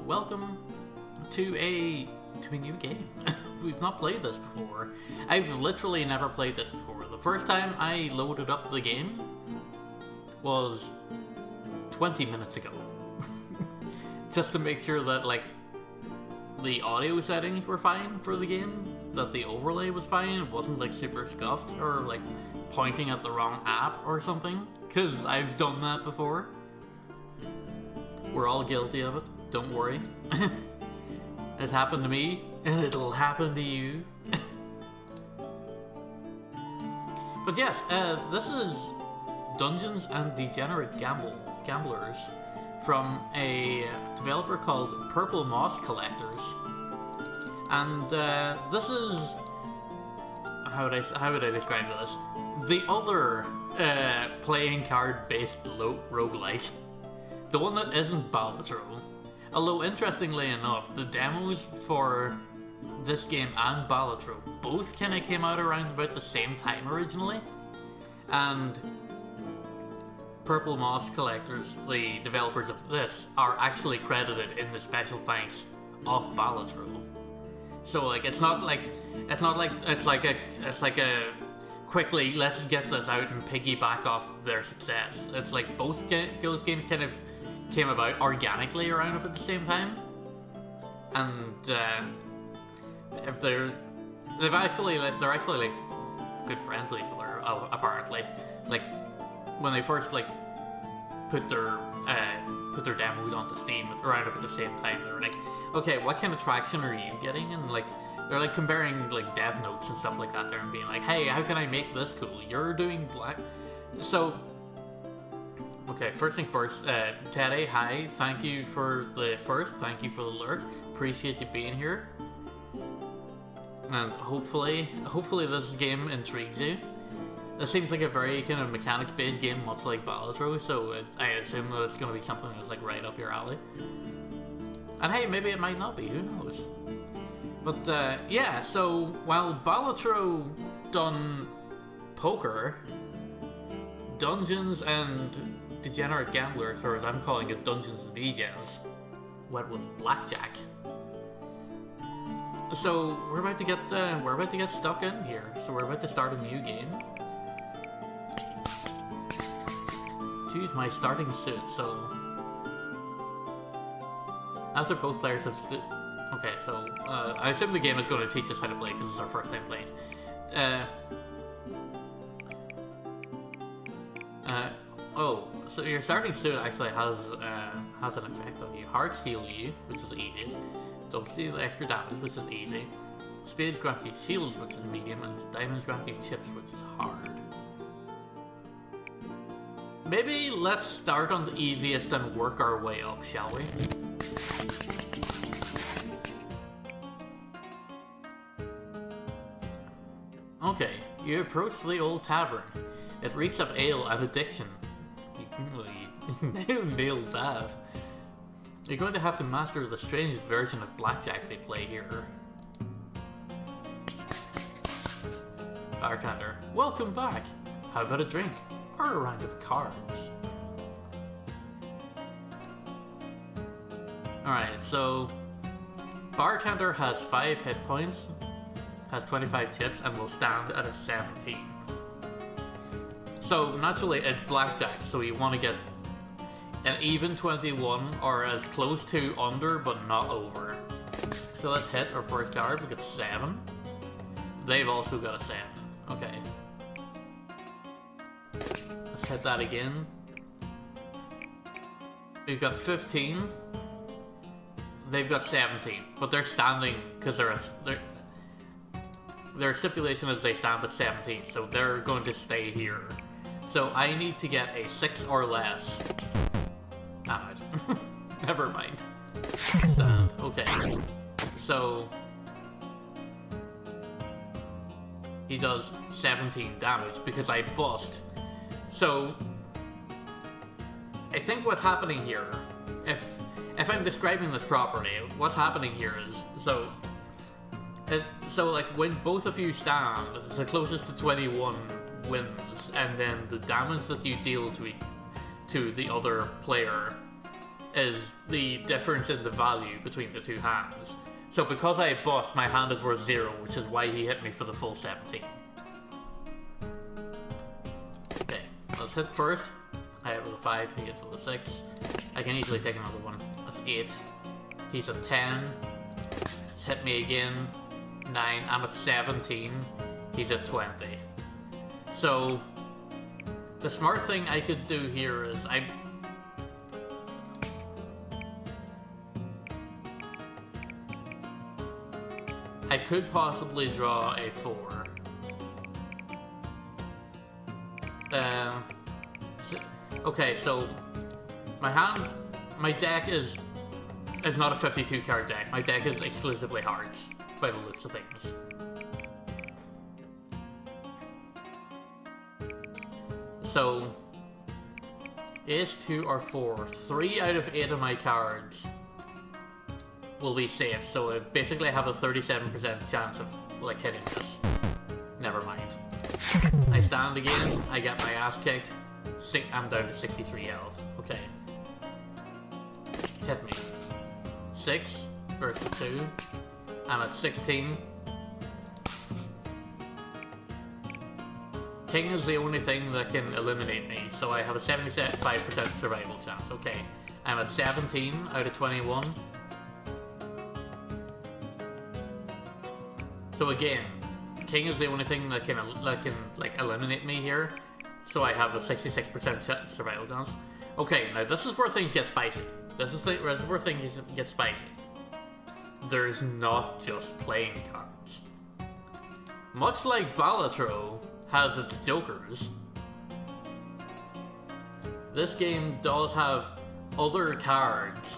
welcome to a new game. We've not played this before. I've literally never played this before. The first time I loaded up the game was 20 minutes ago. Just to make sure that, like, the audio settings were fine for the game, that the overlay was fine, it wasn't, like, super scuffed, or, like, pointing at the wrong app or something, because I've done that before. We're all guilty of it, don't worry. It's happened to me, and it'll happen to you. But yes, this is Dungeons and Degenerate Gamblers from a developer called Purple Moss Collectors. And this is... How would I describe this? The other playing card-based roguelike. The one that isn't Balatro. Although, interestingly enough, the demos for this game and Balatro both kind of came out around about the same time originally. And Purple Moss Collectors, the developers of this, are actually credited in the special thanks of Balatro. So, like, it's like a quickly, let's get this out and piggyback off their success. It's like both those games kind of came about organically around about the same time, and they're actually like good friends with each other, apparently. Like, when they first like put their demos onto Steam around about the same time, they were like, okay, what kind of traction are you getting? And like they're like comparing like dev notes and stuff like that there and being like, hey, how can I make this cool? You're doing black, so. Okay, first thing first, Teddy, hi, thank you for the lurk, appreciate you being here, and hopefully this game intrigues you. This seems like a very kind of mechanics-based game, much like Balatro, so I assume that it's going to be something that's like right up your alley. And hey, maybe it might not be, who knows. But yeah, so while Balatro done poker, Dungeons and Degenerate Gamblers, or as I'm calling it, Dungeons and Degens, went with blackjack. So we're about to get stuck in here. So we're about to start a new game. Choose my starting suit. So after both players have okay, so I assume the game is going to teach us how to play because it's our first time playing. Oh, so your starting suit actually has an effect on you. Hearts heal you, which is easiest. Don't deal extra damage, which is easy. Spades grant you shields, which is medium, and diamonds grant you chips, which is hard. Maybe let's start on the easiest and work our way up, shall we? Okay, you approach the old tavern. It reeks of ale and addiction. You nailed that. You're going to have to master the strange version of blackjack they play here. Bartender, welcome back. How about a drink? Or a round of cards? Alright, so Bartender has 5 hit points, has 25 chips, and will stand at a 17. So, naturally, it's blackjack, so you want to get an even 21, or as close to under, but not over. So let's hit our first card, we get 7. They've also got a 7. Okay. Let's hit that again. We've got 15. They've got 17, but they're standing, because their stipulation is they stand at 17, so they're going to stay here. So I need to get a 6 or less. Damn it. Never mind. Stand. Okay. So he does 17 damage because I bust. So I think what's happening here, if I'm describing this properly, what's happening here is so like when both of you stand, the closest to 21 wins, and then the damage that you deal to the other player is the difference in the value between the two hands. So because I bust, my hand is worth 0, which is why he hit me for the full 17. Okay, let's hit first. I hit with a 5, he hits with a 6. I can easily take another one. That's 8. He's at 10. He's hit me again. 9. I'm at 17. He's at 20. So the smart thing I could do here is I could possibly draw a 4. Okay, so my deck is not a 52 card deck. My deck is exclusively hearts, by the looks of things. So, ace, 2, or 4. 3 out of 8 of my cards will be safe, so I basically have a 37% chance of, like, hitting this. Never mind. I stand again, I get my ass kicked. I'm down to 63 health. Okay. Hit me. 6 versus 2. I'm at 16. King is the only thing that can eliminate me, so I have a 75% survival chance. Okay. I'm at 17 out of 21. So again, King is the only thing that can like eliminate me here. So I have a 66% survival chance. Okay, now this is where things get spicy. This is where things get spicy. There's not just playing cards. Much like Balatro has its jokers, this game does have other cards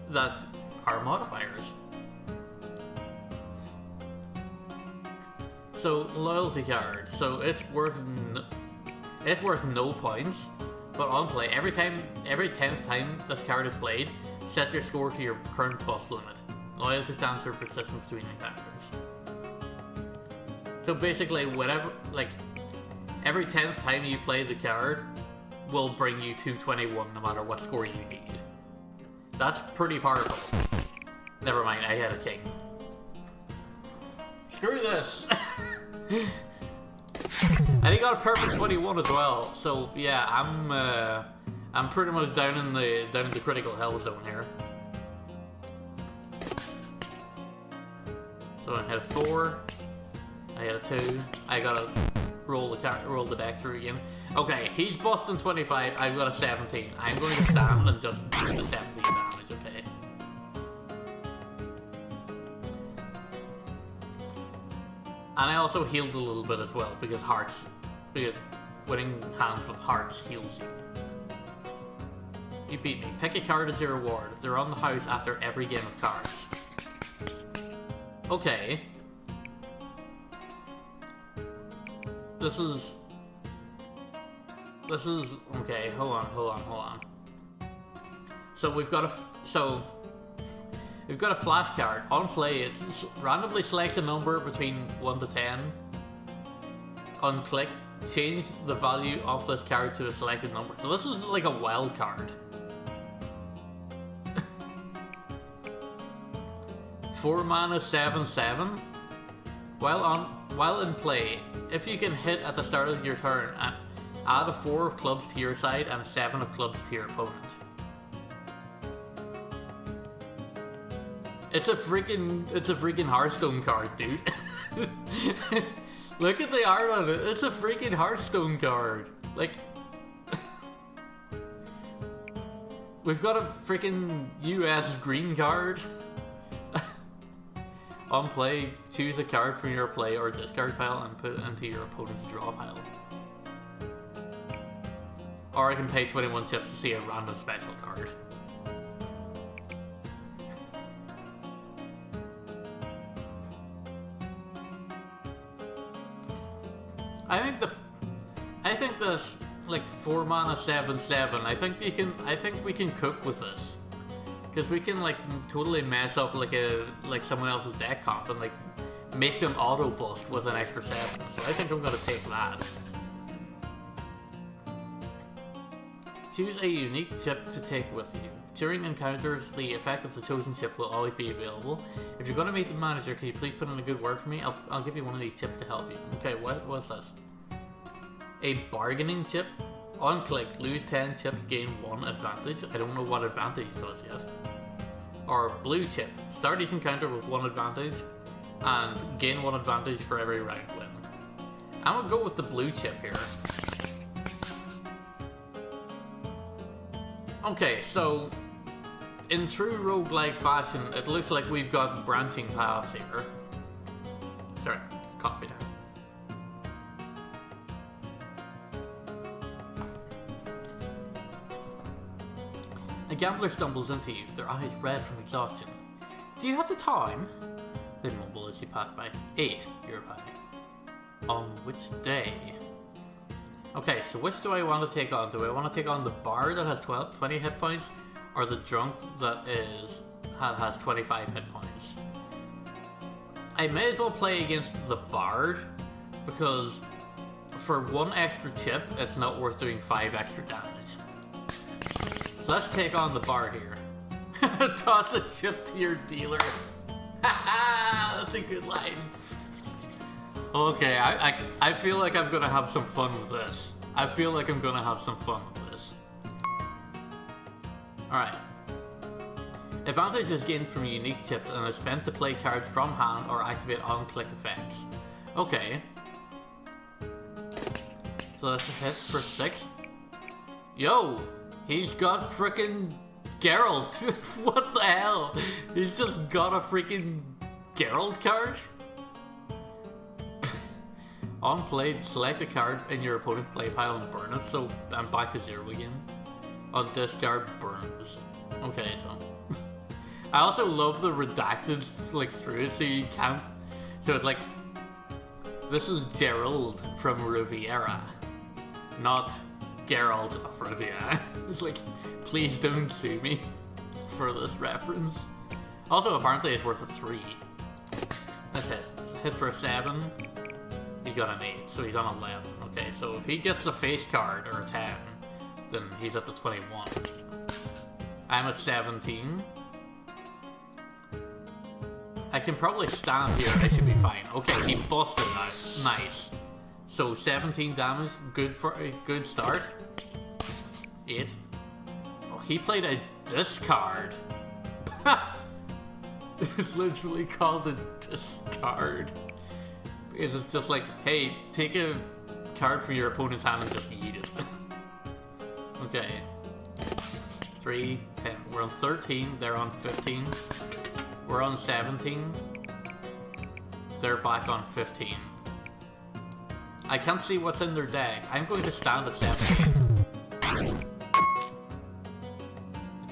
that are modifiers. So, loyalty card. So it's worth no points, but on play, every 10th time this card is played, set your score to your current bust limit. Loyalty stands for persistence between encounters. So basically, whatever, like, every 10th time you play the card will bring you to 21 no matter what score you need. That's pretty powerful. Never mind, I had a king. Screw this! And he got a perfect 21 as well. So yeah, I'm pretty much down in the critical hell zone here. So I had a 4, I had a 2. I gotta roll the deck through again. Okay, he's busting 25. I've got a 17. I'm going to stand and just do the 17 damage. Okay. And I also healed a little bit as well, because winning hands with hearts heals you. You beat me. Pick a card as your reward. They're on the house after every game of cards. Okay. This is... Okay, hold on. So we've got a flash card. On play, it randomly selects a number between 1 to 10. On click, change the value of this card to the selected number. So this is like a wild card. 4 mana 7/7. While in play, if you can hit at the start of your turn, add a 4 of clubs to your side and a 7 of clubs to your opponent. It's a freaking Hearthstone card, dude. Look at the art on it. It's a freaking Hearthstone card. Like, we've got a freaking US green card. On play, choose a card from your play or discard pile and put it into your opponent's draw pile. Or I can pay 21 chips to see a random special card. I think this like 4 mana 7/7. I think we can cook with this, because we can like totally mess up like someone else's deck comp and like make them auto bust with an extra 7. So I think I'm gonna take that. Choose a unique chip to take with you. During encounters, the effect of the chosen chip will always be available. If you're going to meet the manager, can you please put in a good word for me? I'll give you one of these chips to help you. Okay, what's this? A bargaining chip? On click, lose 10 chips, gain 1 advantage. I don't know what advantage does yet. Or blue chip. Start each encounter with 1 advantage and gain 1 advantage for every round win. I'm gonna go with the blue chip here. Okay, so in true roguelike fashion, it looks like we've got branching paths here. Sorry, coffee down. A gambler stumbles into you, their eyes red from exhaustion. Do you have the time? They mumble as you pass by. 8, you reply. On which day? Okay, so which do I want to take on? Do I want to take on the bard that has 20 hit points, or the drunk that has 25 hit points? I may as well play against the bard, because for 1 extra chip, it's not worth doing 5 extra damage. So let's take on the bard here. Toss a chip to your dealer. Haha, that's a good line. Okay, I feel like I'm gonna have some fun with this. Alright. Advantage is gained from unique chips and is spent to play cards from hand or activate on-click effects. Okay. So let's hit for 6. Yo! He's got frickin' Geralt! What the hell? He's just got a freaking Geralt card? On play, select a card in your opponent's play pile and burn it, so I'm back to 0 again. On discard, burns. Okay, so... I also love the redacted, like, through it, so you can't... So it's like... This is Gerald from Riviera, not Geralt of Riviera. It's like, please don't sue me for this reference. Also, apparently it's worth a 3. Let's hit. Hit for a 7. He got an 8, so he's on 11. Okay, so if he gets a face card or a 10, then he's at the 21. I'm at 17. I can probably stand here, I should be fine. Okay, he busted that. Nice. So 17 damage, good for a good start. 8. Oh, he played a discard. It's literally called a discard. Because it's just like, hey, take a card from your opponent's hand and just eat it. Okay. 3, 10. We're on 13, they're on 15. We're on 17. They're back on 15. I can't see what's in their deck. I'm going to stand at 17.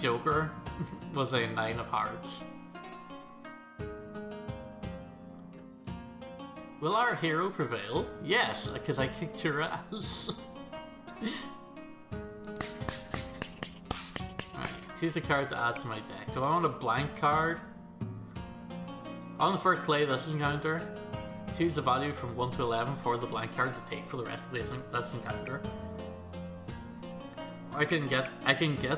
Joker was a 9 of hearts. Will our hero prevail? Yes, because I kicked your ass. Alright, choose a card to add to my deck. Do I want a blank card? On the first play of this encounter, choose the value from 1 to 11 for the blank card to take for the rest of this encounter. I can get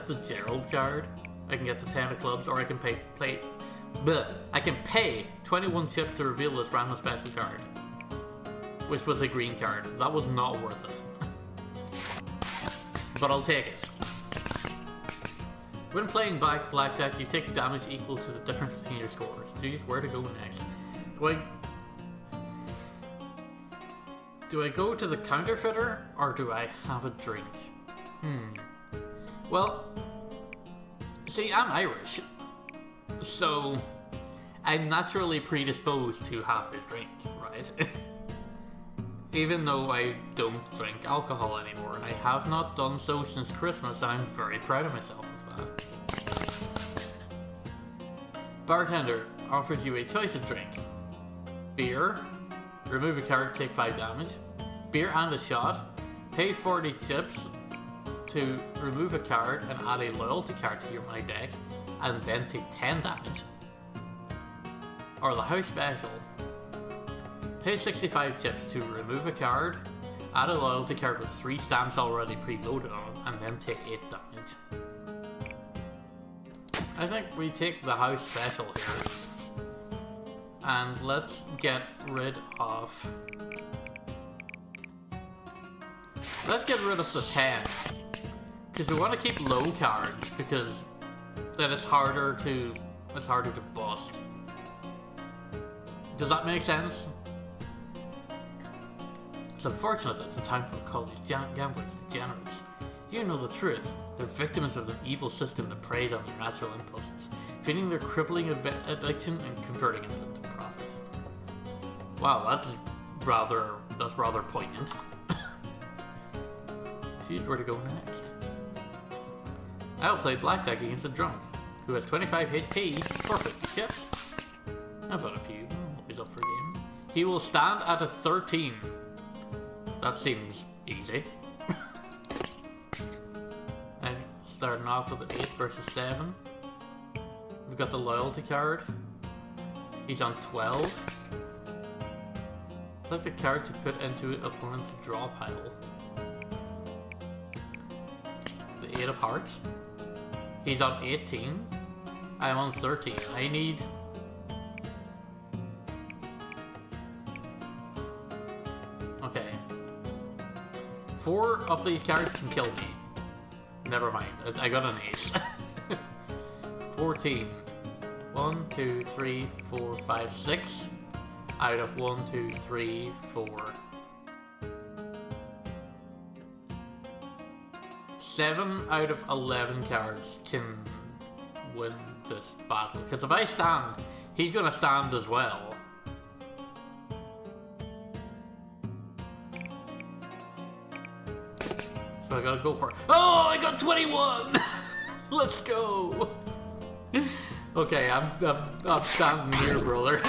the Gerald card, I can get the 10 of clubs, or I can pay 21 chips to reveal this random special card, which was a green card. That was not worth it. But I'll take it. When playing blackjack, you take damage equal to the difference between your scores. Choose where to go next. Do I go to the counterfeiter, or do I have a drink? Well, see, I'm Irish, so I'm naturally predisposed to have a drink, right? Even though I don't drink alcohol anymore, and I have not done so since Christmas, and I'm very proud of myself of that. Bartender offers you a choice of drink. Beer, remove a card, take 5 damage. Beer and a shot, pay 40 chips to remove a card and add a loyalty card to my deck, and then take 10 damage. Or the house special. Pay 65 chips to remove a card, Add a loyalty card with 3 stamps already preloaded on it, and then take 8 damage. I think we take the house special here. And let's get rid of... Let's get rid of the 10. Because we want to keep low cards, because then it's harder to bust. Does that make sense? It's unfortunate that it's a time for call these gamblers degenerates. You know the truth. They're victims of an evil system that preys on their natural impulses, feeding their crippling addiction and converting it into profits. Wow, that's rather poignant. Choose where to go next. I'll play blackjack against a drunk, who has 25 HP for 50 chips. I've had a few, I'm always up for a game. He will stand at a 13. That seems easy. I'm starting off with an 8 versus 7. We've got the loyalty card. He's on 12. Select a card to put into an opponent's draw pile. The 8 of hearts. He's on 18. I'm on 13. I need... Okay. 4 of these cards can kill me. Never mind. I got an ace. 14. 1, 2, 3, 4, 5, 6. Out of 1, 2, 3, 4. 7 out of 11 cards can win this battle. Because if I stand, he's gonna stand as well. So I gotta go for it. Oh, I got 21! Let's go! Okay, I'm standing here, brother.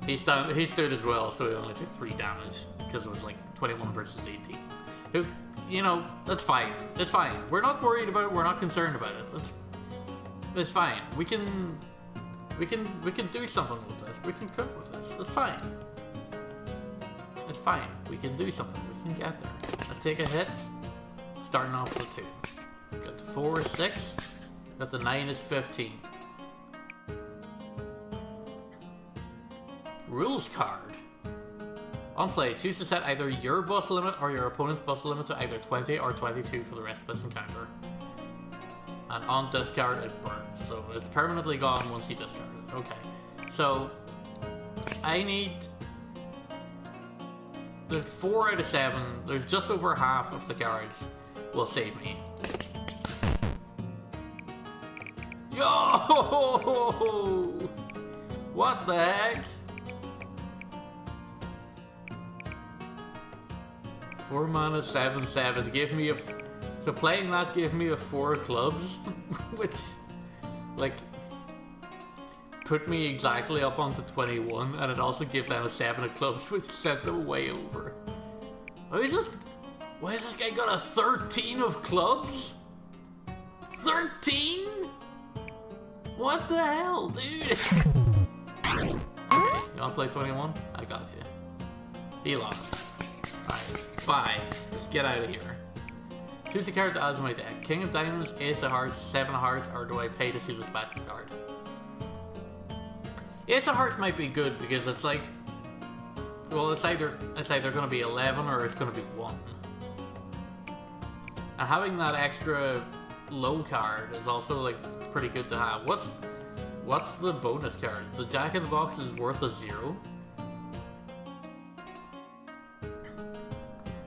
He stood as well, so he only took 3 damage. Because it was like 21 versus 18. Who, you know, that's fine. It's fine. We're not worried about it. We're not concerned about it. It's fine. We can do something with this. We can cook with this. It's fine. It's fine. We can do something. We can get there. Let's take a hit. Starting off with 2. Got the 4 is 6. Got the 9 is 15. Rules card. On play, choose to set either your bus limit or your opponent's bus limit to either 20 or 22 for the rest of this encounter. And on discard, it burns. So it's permanently gone once you discard it. Okay. So, I need... There's 4 out of 7. There's just over half of the cards will save me. Yo! What the heck? 4 mana, 7/7. Give me a... So playing that gave me a 4 clubs, which, like, put me exactly up onto 21, and it also gave them a 7 of clubs, which sent them way over. Why has this guy got a 13 of clubs? 13? What the hell, dude? Okay, you wanna play 21? I got you. He lost. Alright, bye. Let's get out of here. Choose the card to add to my deck. King of Diamonds, Ace of Hearts, 7 of Hearts, or do I pay to see the special card? Ace of Hearts might be good because it's like... Well, it's either going to be 11 or it's going to be 1. And having that extra low card is also like pretty good to have. What's the bonus card? The Jack in the Box is worth a 0.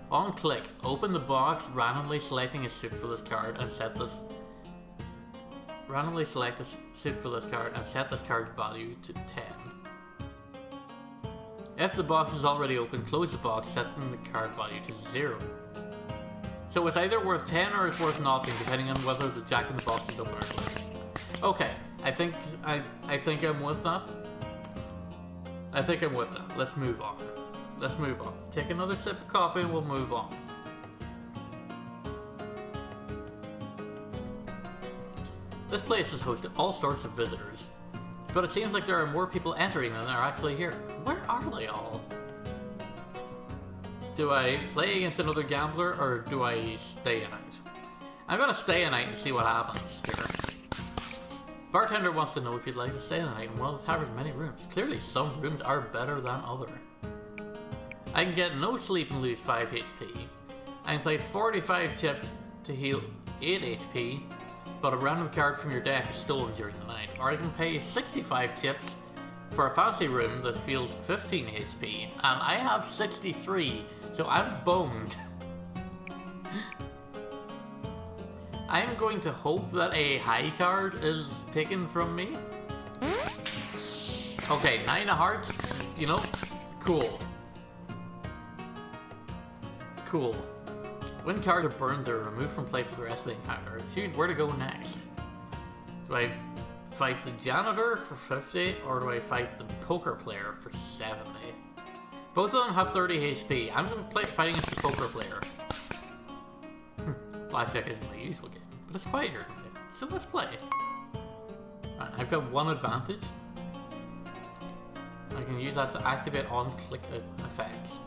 On click, open the box, randomly selecting a suit for this card and set this... Randomly select a suit for this card and set this card's value to 10. If the box is already open, close the box, setting the card value to 0. So it's either worth 10 or it's worth nothing, depending on whether the Jack in the Box is open or closed. Okay, I think I'm with that. I think I'm with that. Let's move on. Let's move on. Take another sip of coffee and we'll move on. This place has hosted all sorts of visitors, but it seems like there are more people entering than are actually here. Where are they all? Do I play against another gambler or do I stay a night? I'm gonna stay a night and see what happens here. Bartender wants to know if you'd like to stay a night in one of the tavern's many rooms. Clearly some rooms are better than other. I can get no sleep and lose 5 HP. I can play 45 chips to heal 8 HP, but a random card from your deck is stolen during the night. Or I can pay 65 chips for a fancy room that feels 15 HP, and I have 63, so I'm bummed. I'm going to hope that a high card is taken from me. Okay, 9 of hearts, you know, cool. Cool. When cards are burned, they're removed from play for the rest of the encounter. Choose where to go next. Do I fight the janitor for 50, or do I fight the poker player for 70? Both of them have 30 HP. I'm going to fight against the poker player. Blackjack isn't my usual game, but it's quite here today, so let's play. Right, I've got one advantage. I can use that to activate on-click effects.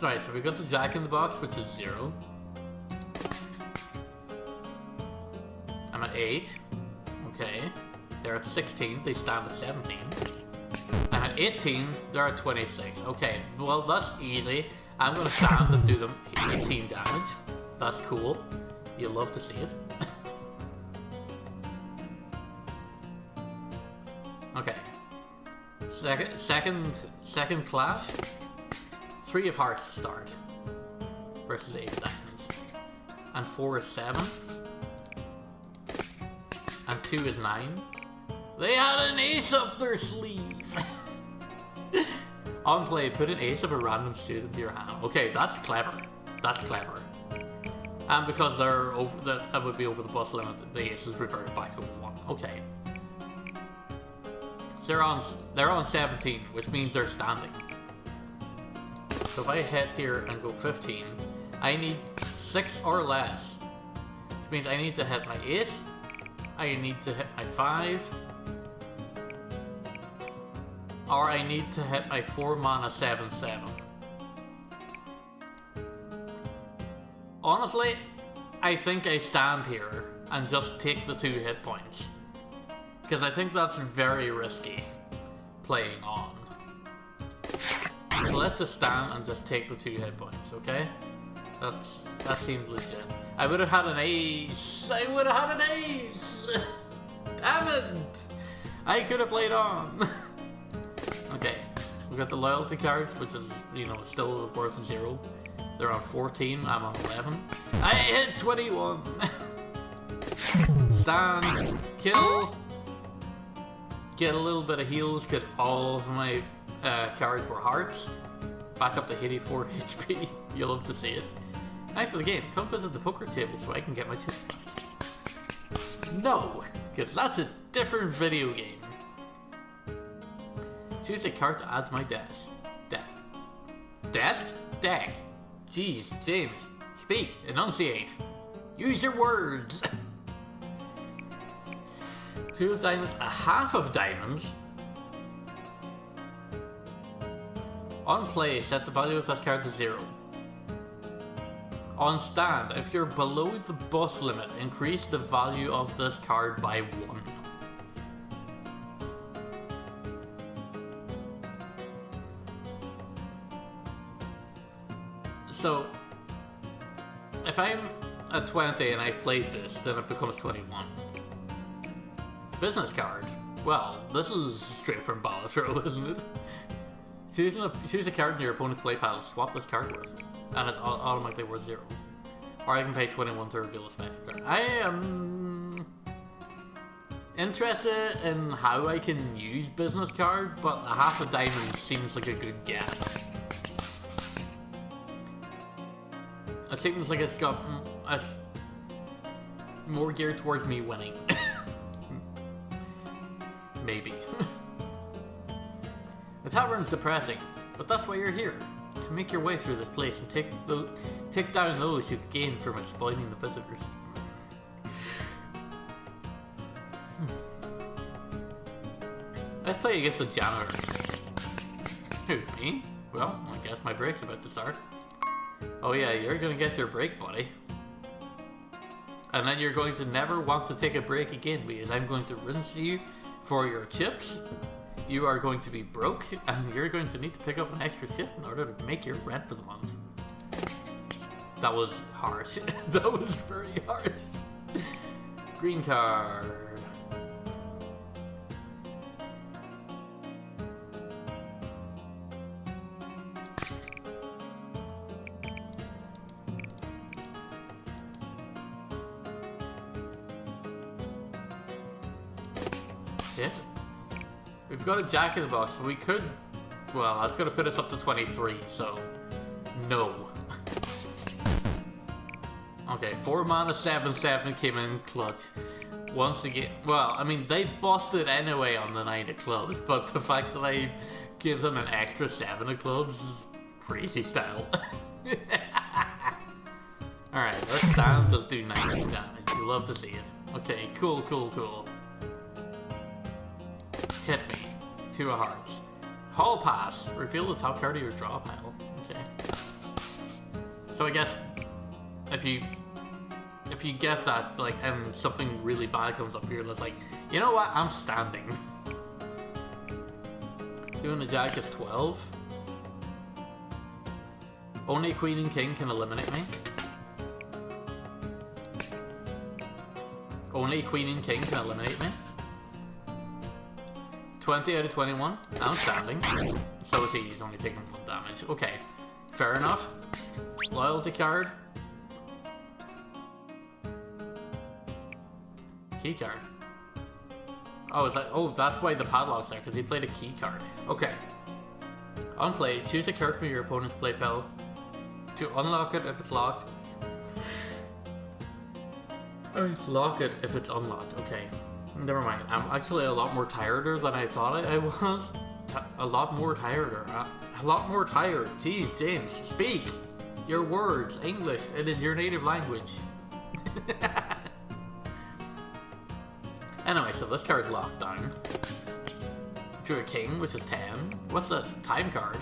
Right, so we got the jack in the box, which is 0. I'm at 8. Okay. They're at 16, they stand at 17. I'm at 18, they're at 26. Okay, well that's easy. I'm gonna stand and do them 18 damage. That's cool. You'll love to see it. Okay. Second clash. 3 of hearts to start. Versus 8 of diamonds. And 4 is 7. And 2 is 9. They had an ace up their sleeve! On play, put an ace of a random suit into your hand. Okay, that's clever. That's clever. And because they're over that would be over the bus limit, the ace is reverted back to 1. Okay. So they're on 17, which means they're standing. So if I hit here and go 15, I need 6 or less. Which means I need to hit my ace, I need to hit my 5, or I need to hit my 4 mana 7/7. Honestly, I think I stand here and just take the 2 hit points. Because I think that's very risky playing on. So let's just stand and just take the 2 hit points, okay? That seems legit. I would have had an ace! I would have had an ace! Damn it! I could have played on! Okay, we got the loyalty cards, which is, you know, still worth 0. They're on 14, I'm on 11. I hit 21! Stand, kill, get a little bit of heals, because all of my cards were hearts. Back up to 84 HP. You'll love to see it. Nice for the game. Come visit the poker table so I can get my chips back. No, because that's a different video game. Choose a card to add to my desk. Desk? Deck. Jeez, James. Speak. Enunciate. Use your words. 2 of diamonds. A half of diamonds. On play, set the value of this card to 0. On stand, if you're below the bus limit, increase the value of this card by 1. So, if I'm at 20 and I've played this, then it becomes 21. Business card. Well, this is straight from Balatro, isn't it? Choose a card in your opponent's play pile, swap this card with, and it's automatically worth 0. Or I can pay 21 to reveal a special card. I am interested in how I can use business card, but a half a diamond seems like a good guess. It seems like it's got more geared towards me winning. Maybe. The tavern's depressing, but that's why you're here. To make your way through this place and take down those who gain from exploiting the visitors. Let's play against the janitor. Who, me? Well, I guess my break's about to start. Oh yeah, you're gonna get your break, buddy. And then you're going to never want to take a break again because I'm going to rinse you for your chips. You are going to be broke and you're going to need to pick up an extra shift in order to make your rent for the month. That was harsh. That was very harsh. Green card. Yeah. We've got a jack in the box, so we could... Well, that's going to put us up to 23, so... No. Okay, 4 mana 7/7 came in clutch. Once again... Well, I mean, they busted anyway on the 9 of clubs, but the fact that I give them an extra 7 of clubs is crazy style. Alright, let's stand, just do 19 damage. You love to see it. Okay, cool. Hit me. 2 of hearts. Hall pass. Reveal the top card of your draw pile. Okay. So I guess if you get that, like, and something really bad comes up here that's like, you know what? I'm standing. Doing the jack is 12. Only queen and king can eliminate me. Only queen and king can eliminate me. 20 out of 21. I'm standing. So is he. He's only taking 1 damage. Okay. Fair enough. Loyalty card. Key card. Oh, is that... Oh, that's why the padlock's there, because he played a key card. Okay. On play, choose a card from your opponent's play pile to unlock it if it's locked. Lock it if it's unlocked. Okay. Never mind. I'm actually a lot more tireder than I thought I was. A lot more tireder. A lot more tired. Jeez, James, speak your words. English. It is your native language. Anyway, so this card's locked down. Drew a king, which is 10. What's this? Time card.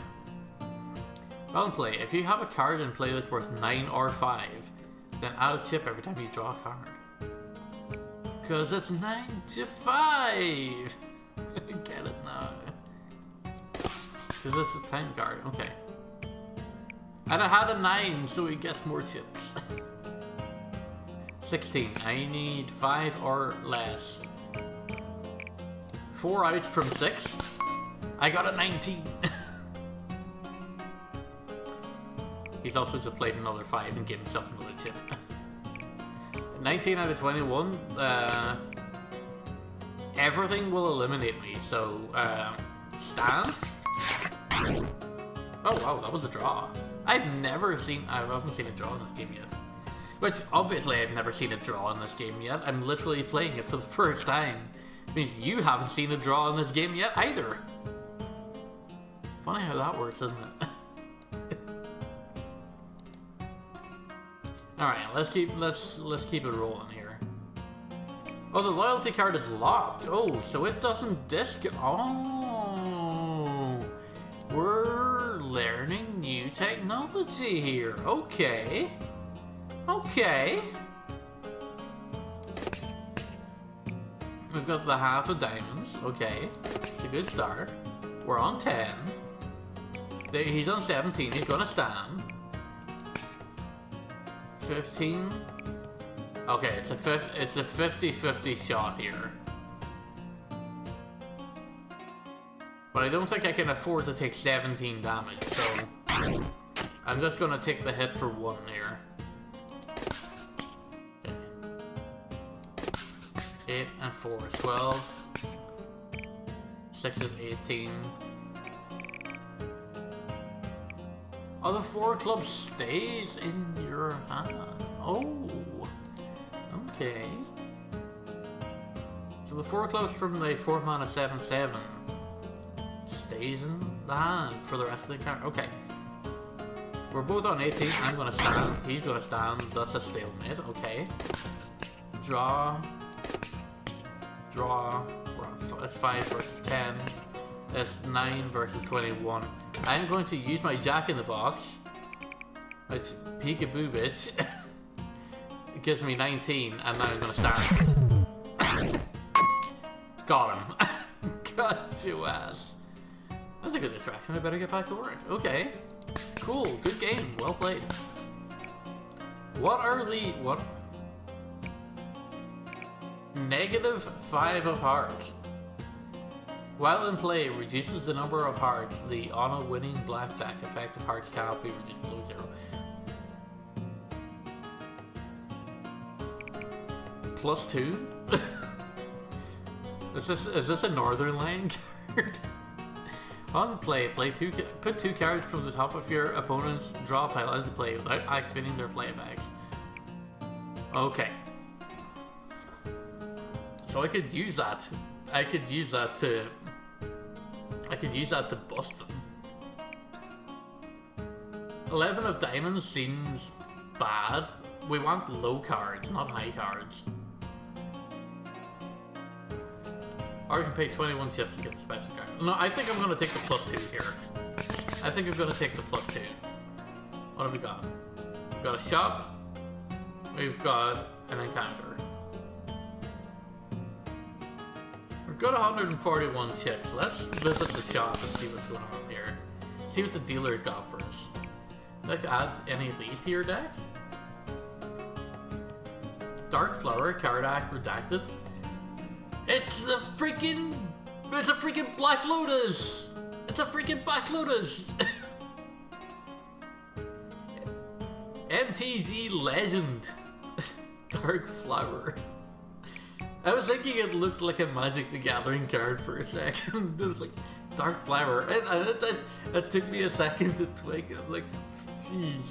Well, in play. If you have a card in play that's worth 9 or 5, then add a chip every time you draw a card. Because it's 9 to 5! I get it now. So this is a time card, okay. And I had a 9, so he gets more chips. 16, I need 5 or less. 4 outs from 6. I got a 19. He's also just played another 5 and gave himself another chip. 19 out of 21. Everything will eliminate me, so stand. Oh wow, that was a draw. I haven't seen a draw in this game yet. Which obviously I've never seen a draw in this game yet. I'm literally playing it for the first time. It means you haven't seen a draw in this game yet either. Funny how that works, isn't it? Alright, let's keep it rolling here. Oh, the loyalty card is locked. Oh, so it doesn't Oh, we're learning new technology here. Okay. Okay. We've got the half of diamonds. Okay. It's a good start. We're on 10. He's on 17. He's gonna stand. 15. Okay, it's a 50-50 shot here. But I don't think I can afford to take 17 damage, so I'm just gonna take the hit for 1 here. Okay. 8 and 4 is 12. 6 is 18. Oh, the 4 club stays in your hand. Oh, okay. So the 4 clubs from the 4 mana 7/7 stays in the hand for the rest of the card. Okay. We're both on 18. I'm gonna stand. He's gonna stand. That's a stalemate. Okay. Draw. Draw. It's 5 versus 10. It's 9 versus 21. I'm going to use my jack in the box. Which, peekaboo bitch. It gives me 19, and now I'm gonna start. Got him. Got you ass. That's a good distraction. I better get back to work. Okay. Cool. Good game. Well played. What are the... what? -5 of hearts. While in play, reduces the number of hearts. The on a winning blackjack effective hearts cannot be reduced below 0. +2? Is this a Northern Line card? On play, put 2 cards from the top of your opponent's draw pile into play without activating their play effects. Okay. So I could use that. I could use that to bust them. 11 of diamonds seems bad. We want low cards, not high cards. Or you can pay 21 chips to get the special card. No, I think I'm going to take the +2 here. I think I'm going to take the +2. What have we got? We've got a shop. We've got an encounter. We've got 141 chips. Let's visit the shop and see what's going on here. See what the dealer's got for us. Would you like to add any of these to your deck? Dark Flower, card act redacted. It's a freaking Black Lotus! It's a freaking Black Lotus! MTG Legend. Dark Flower. I was thinking it looked like a Magic the Gathering card for a second. It was like, Dark Flower. It took me a second to twig. I'm like, jeez.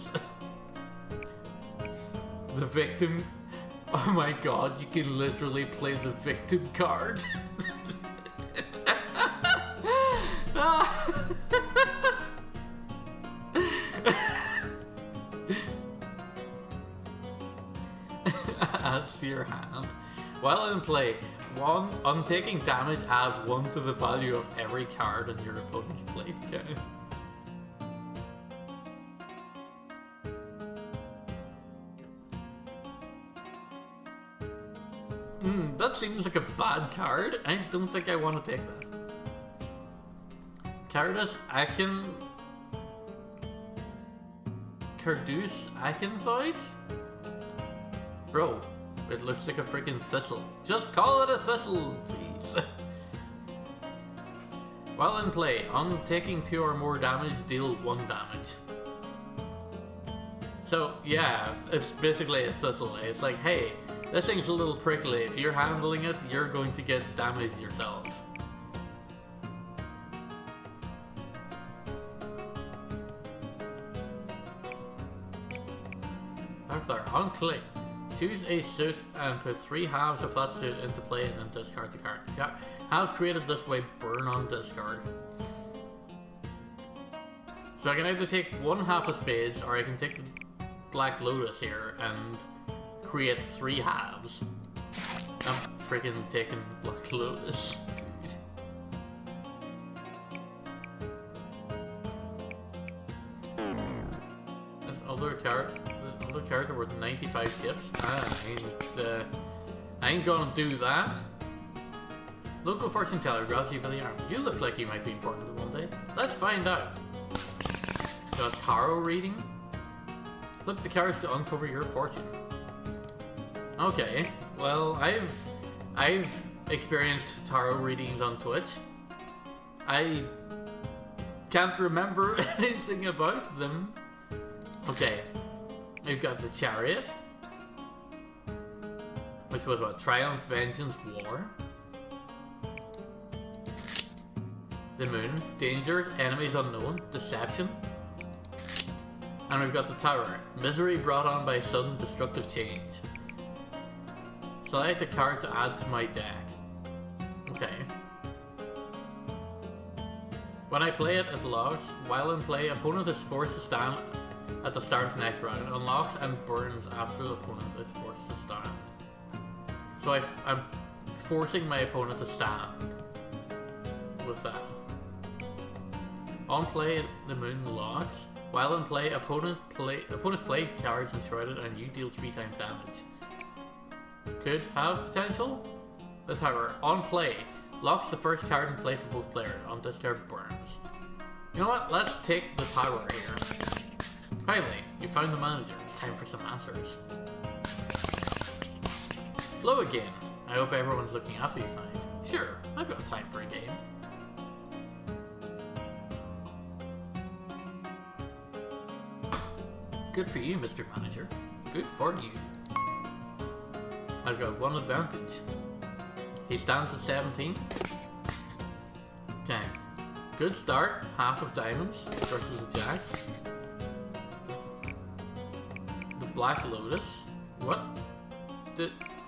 The Victim. Oh my god, you can literally play the Victim card. Adds to your hand. While in play, on taking damage, add 1 to the value of every card in your opponent's play. Okay. That seems like a bad card. I don't think I want to take that. Cardus Akin... Cardus Akinzoid? Bro, it looks like a freaking thistle. Just call it a thistle, please. While in play, on taking 2 or more damage, deal 1 damage. So, yeah, it's basically a thistle. It's like, hey, this thing's a little prickly. If you're handling it, you're going to get damaged yourself. On click, choose a suit and put 3 halves of that suit into play and then discard the card. Halves created this way burn on discard. So I can either take 1 half of spades or I can take the Black Lotus here and create 3 halves. I'm freaking taking Black Lotus, dude. This other cards are worth 95 chips. I ain't gonna do that. Local fortune teller grabs you by the arm. You look like you might be important one day. Let's find out. Got a tarot reading? Flip the cards to uncover your fortune. Okay, well, I've experienced tarot readings on Twitch. I can't remember anything about them. Okay, we've got the Chariot, which was what? Triumph, Vengeance, War. The Moon, Dangers, Enemies Unknown, Deception. And we've got the Tower, Misery brought on by sudden destructive change. Select a card to add to my deck. Okay. When I play it, it logs. While in play, opponent is forced to stand at the start of next round. Unlocks and burns after the opponent is forced to stand. So I'm forcing my opponent to stand with that. On play, the moon locks. While in play, opponents play cards enshrouded and you deal 3 times damage. Could have potential. The tower. On play, locks the first card in play for both players. On discard, burns. You know what? Let's take the tower here. Finally, you found the manager. It's time for some answers. Hello again. I hope everyone's looking after you tonight. Sure, I've got time for a game. Good for you, Mr. Manager. Good for you. I've got one advantage. He stands at 17. Okay. Good start. Half of diamonds versus a jack. The Black Lotus. What?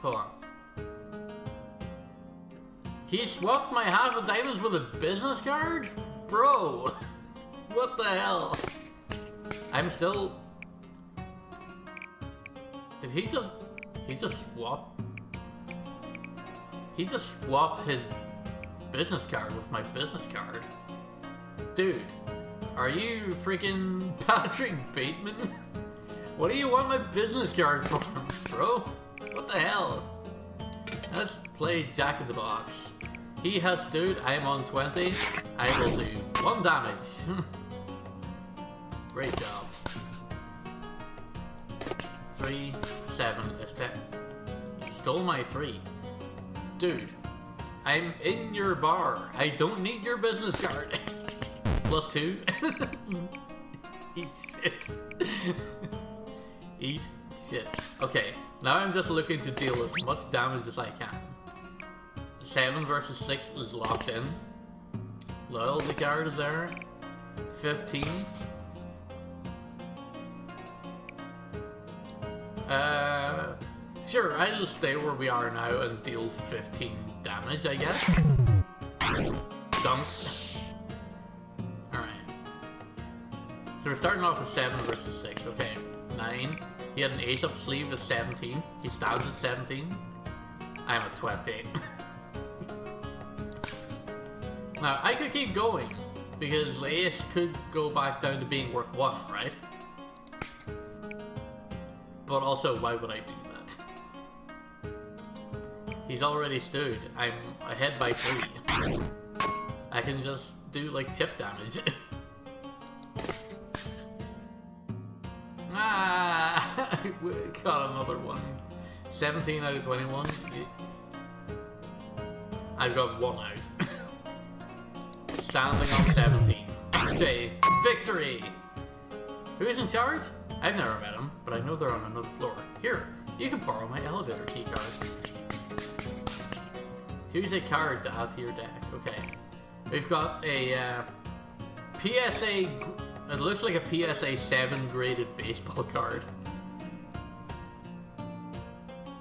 Hold on. He swapped my half of diamonds with a business card? Bro! What the hell? I'm still... Did he just swap? He just swapped his business card with my business card. Dude, are you freaking Patrick Bateman? What do you want my business card for, bro? What the hell? Let's play Jack in the Box. He has stood, I am on 20. I will do 1 damage. Great job. 3, 7 is 10. You stole my 3. Dude, I'm in your bar. I don't need your business card. +2. Eat shit. Eat shit. Okay, now I'm just looking to deal as much damage as I can. 7 versus 6 is locked in. Loyalty card is there. 15. Sure, I'll just stay where we are now and deal 15 damage, I guess. Dunk. Alright. So we're starting off with 7 versus 6, okay. 9. He had an ace up sleeve at 17. He stands at 17. I'm at 20. Now, I could keep going, because the ace could go back down to being worth 1, right? But also, why would I do that? He's already stood. I'm ahead by 3. I can just do, like, chip damage. Ah! We got another one. 17 out of 21. I've got 1 out. Standing on 17. Okay, victory! Who's in charge? I've never met him, but I know they're on another floor. Here, you can borrow my elevator keycard. Choose a card to add to your deck. Okay. We've got a PSA... It looks like a PSA 7 graded baseball card.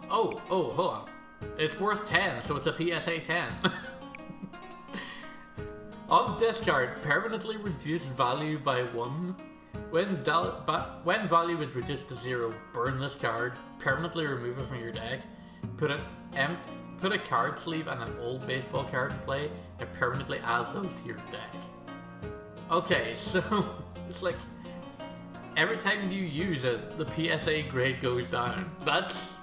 Oh, hold on. It's worth 10, so it's a PSA 10. On discard, permanently reduce value by 1. When value is reduced to 0, burn this card, permanently remove it from your deck, put a card sleeve and an old baseball card in play, and permanently add those to your deck. Okay, so it's like every time you use it, the PSA grade goes down. That's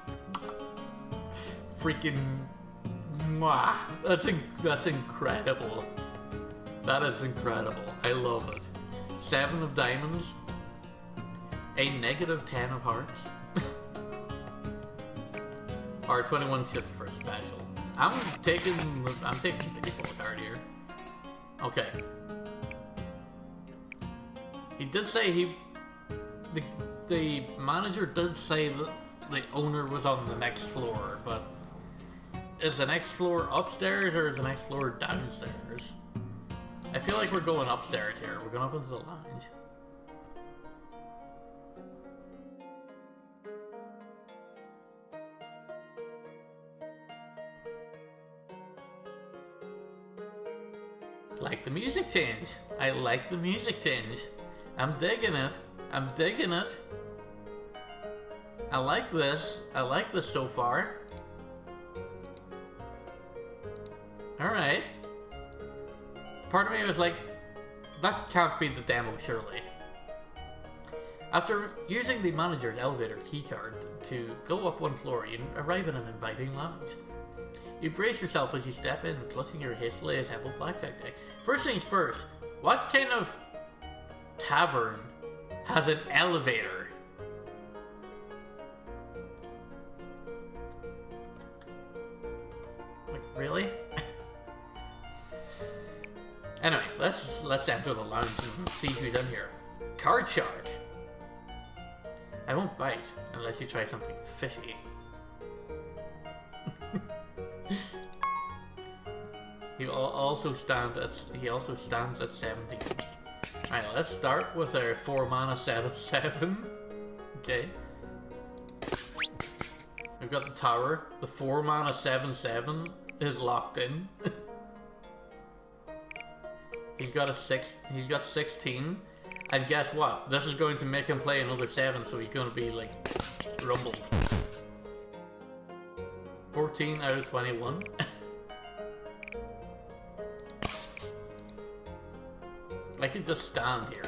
freaking mwah. That's incredible. That is incredible. I love it. 7 of diamonds. A negative 10 of hearts. Or 21 chips for a special. I'm taking the baseball card here. Okay. He did say the manager did say that the owner was on the next floor, but is the next floor upstairs or is the next floor downstairs? I feel like we're going upstairs here. We're going up into the lounge. Like the music change. I like the music change. I'm digging it. I'm digging it. I like this. I like this so far. Alright. Part of me was like, that can't be the demo, surely. After using the manager's elevator keycard to go up one floor, you arrive in an inviting lounge. You brace yourself as you step in, clutching your hastily assembled blackjack deck. First things first, what kind of tavern has an elevator? Like, really? Anyway, let's enter the lounge and see who's in here. Card Shark. I won't bite unless you try something fishy. He also stands at 17. Alright, let's start with our 4 mana 7/7. Okay. We've got the tower. The 4 mana 7/7 is locked in. He's got 16. And guess what? This is going to make him play another 7, so he's going to be like rumbled. 14 out of 21. I could just stand here.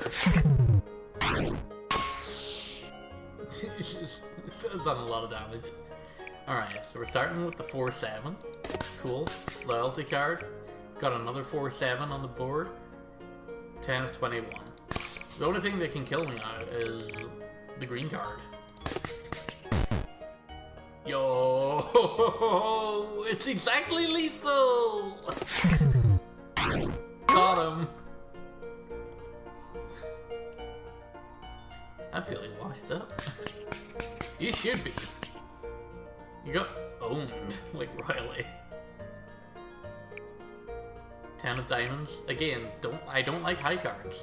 It's done a lot of damage. Alright, so we're starting with the 4/7. Cool. Loyalty card. Got another 4/7 on the board. 10 of 21. The only thing that can kill me now is the green card. Yo! It's exactly lethal! Got him! I'm feeling washed up. You should be. You got owned, like royally. 10 of diamonds. Again, I don't like high cards.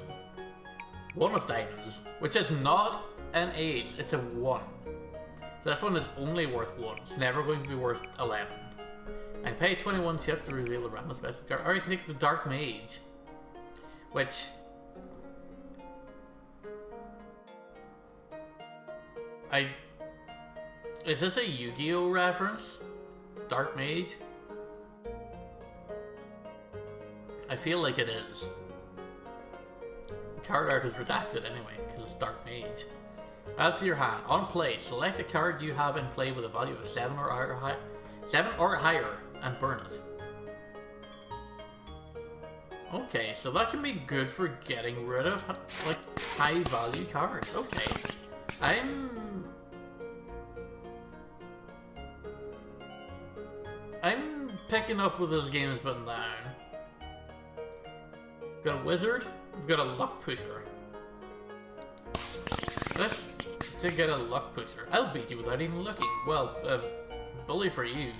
1 of diamonds, which is not an ace, it's a 1. So this one is only worth 1. It's never going to be worth 11. And pay 21 chips to reveal a random special card. Or you can take the Dark Mage, which... Is this a Yu-Gi-Oh reference? Dark Mage? I feel like it is. Card art is redacted anyway, because it's Dark Mage. Add to your hand. On play, select a card you have in play with a value of 7 or higher, and burn it. Okay, so that can be good for getting rid of like high value cards. Okay. I'm picking up what this game is putting down. We've got a wizard, we've got a luck pusher. Let's to get a luck pusher. I'll beat you without even looking. Well, bully for you.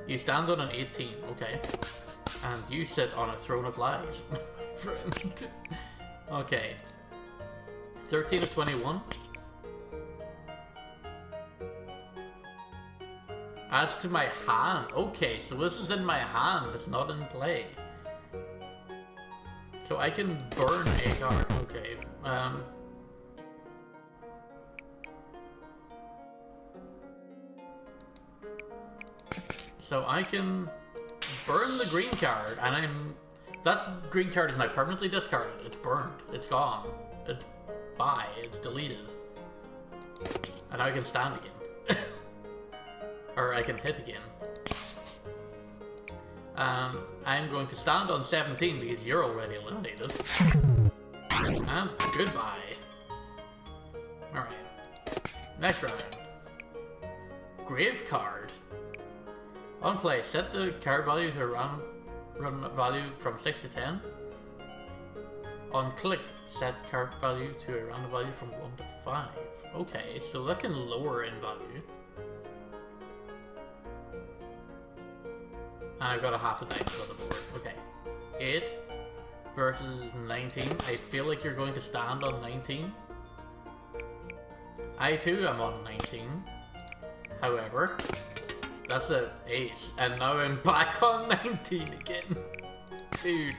You stand on an 18, okay. And you sit on a throne of lies, friend. Okay. 13 of 21. Adds to my hand. Okay, so this is in my hand, it's not in play. So I can burn a card. Okay. So I can burn the green card, and that green card is now permanently discarded. It's burned. It's gone. It's bye. It's deleted. And now I can stand again. Or I can hit again. I'm going to stand on 17 because you're already eliminated. And goodbye. Alright. Next round. Grave card. On play, set the card value to a random value from 6 to 10. On click, set card value to a random value from 1 to 5. Okay, so that can lower in value. And I've got a half a diamond on the board. Okay. 8 versus 19. I feel like you're going to stand on 19. I too am on 19. However, that's an ace. And now I'm back on 19 again. Dude.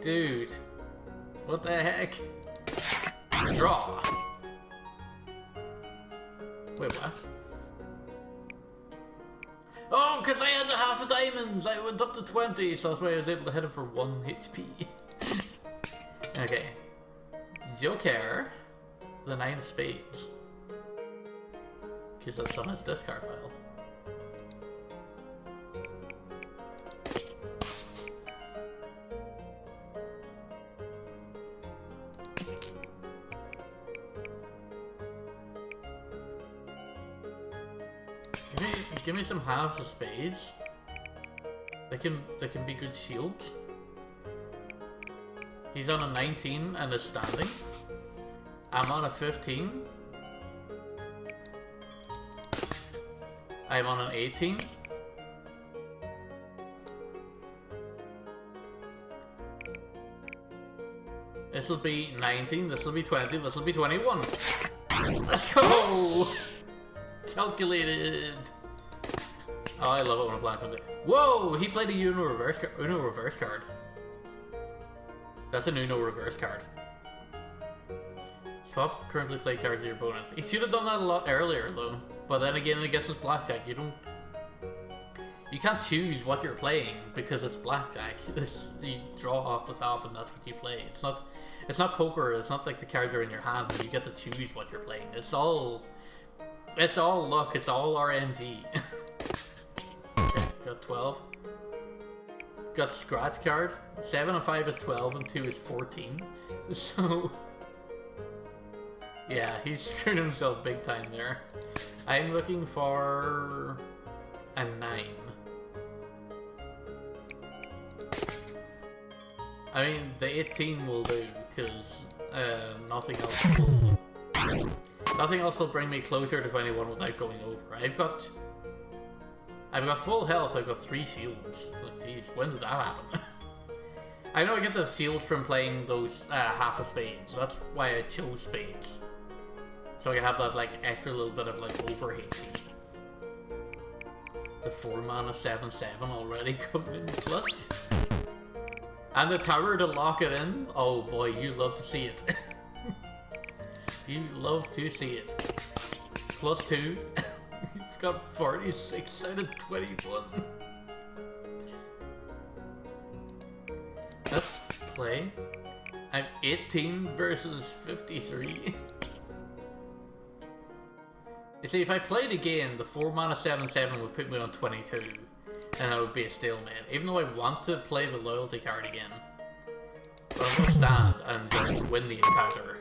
Dude. What the heck? Draw. Wait, what? Oh, because I had the half a diamonds! I went up to 20, so that's why I was able to hit him for 1 HP. Okay. Joker. The 9 of spades. Because that's on his discard pile. Give me some halves of spades. They can be good shields. He's on a 19 and is standing. I'm on a 15. I'm on an 18. This will be 19, this will be 20, this will be 21. Let's go! Calculated! Oh, I love it when a black comes in. Whoa! He played a Uno reverse card. That's an Uno reverse card. Swap currently play cards to your bonus. He should have done that a lot earlier though. But then again, I guess it's blackjack. You can't choose what you're playing because it's blackjack. You draw off the top and that's what you play. It's not poker. It's not like the cards are in your hand and you get to choose what you're playing. It's all luck. It's all RNG. Okay, got 12. Got scratch card. 7 and 5 is 12 and 2 is 14. So yeah, he's screwed himself big time there. I'm looking for a 9. I mean, the 18 will do, because nothing else will bring me closer to 21 without going over. I've got full health, I've got 3 shields. Jeez, when did that happen? I know I get the shields from playing those half of spades. That's why I chose spades. So I can have that like extra little bit of like over HP. The 4 mana 7/7 already coming in clutch. And the tower to lock it in. Oh boy, you love to see it. You love to see it. +2. You've got 46 out of 21. Let's play. I'm 18 versus 53. You see, if I played again, the 4 mana 7/7 would put me on 22. And that would be a stalemate, even though I want to play the loyalty card again. But I'm going to stand and just win the encounter.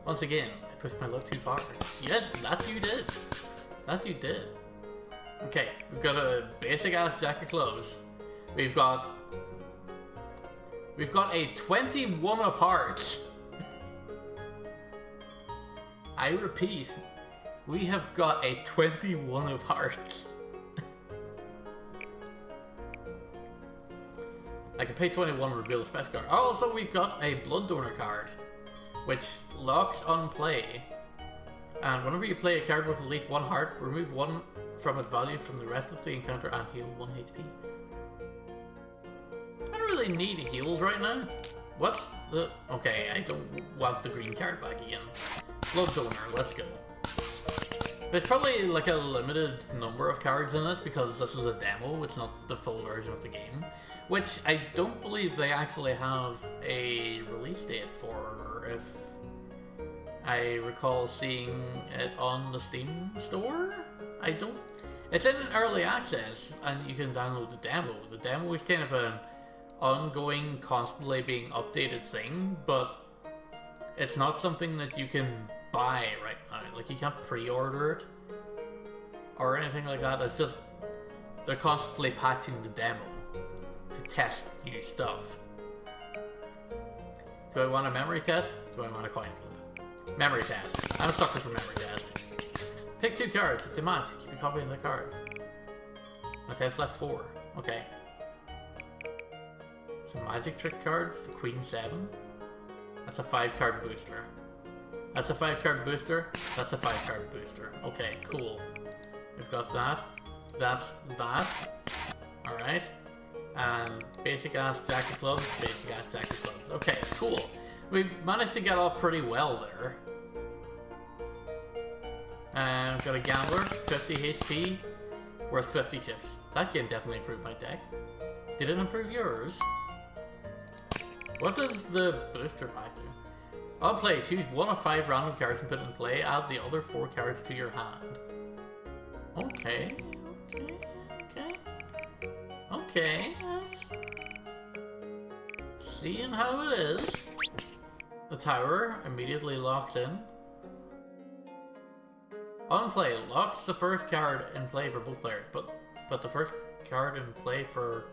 Once again, I pushed my luck too far. Yes, that you did. That you did. Okay, we've got a basic ass jack of clubs. We've got a 21 of hearts. I repeat, we have got a 21 of hearts. I can pay 21 and reveal the special card. Also, we've got a blood donor card, which locks on play. And whenever you play a card with at least 1 heart, remove 1 from its value from the rest of the encounter and heal 1 HP. I don't really need heals right now. What's the... Okay, I don't want the green card back again. Blood donor, let's go. There's probably like a limited number of cards in this because this is a demo, it's not the full version of the game. Which I don't believe they actually have a release date for, if I recall seeing it on the Steam store? I don't... It's in early access and you can download the demo. The demo is kind of an ongoing, constantly being updated thing, but it's not something that you can buy right now. Like, you can't pre-order it or anything like that. It's just they're constantly patching the demo to test new stuff. Do I want a memory test? Do I want a coin flip? Memory test. I'm a sucker for memory test. Pick 2 cards. If they match, keep a copy of the card. My test left 4. Okay. Some magic trick cards. The Queen 7. That's a 5-card booster. That's a 5-card booster. That's a 5-card booster. Okay, cool. We've got that. That's that. Alright. And basic ass jack of clubs. Basic ass jack of clubs. Okay, cool. We managed to get off pretty well there. Got a gambler. 50 HP. Worth 50 chips. That game definitely improved my deck. Did it improve yours? What does the booster pack do? On play, choose one of 5 random cards and put it in play. Add the other 4 cards to your hand. Okay. Okay. Seeing how it is. The tower immediately locks in. On play, locks the first card in play for both players, but the first card in play for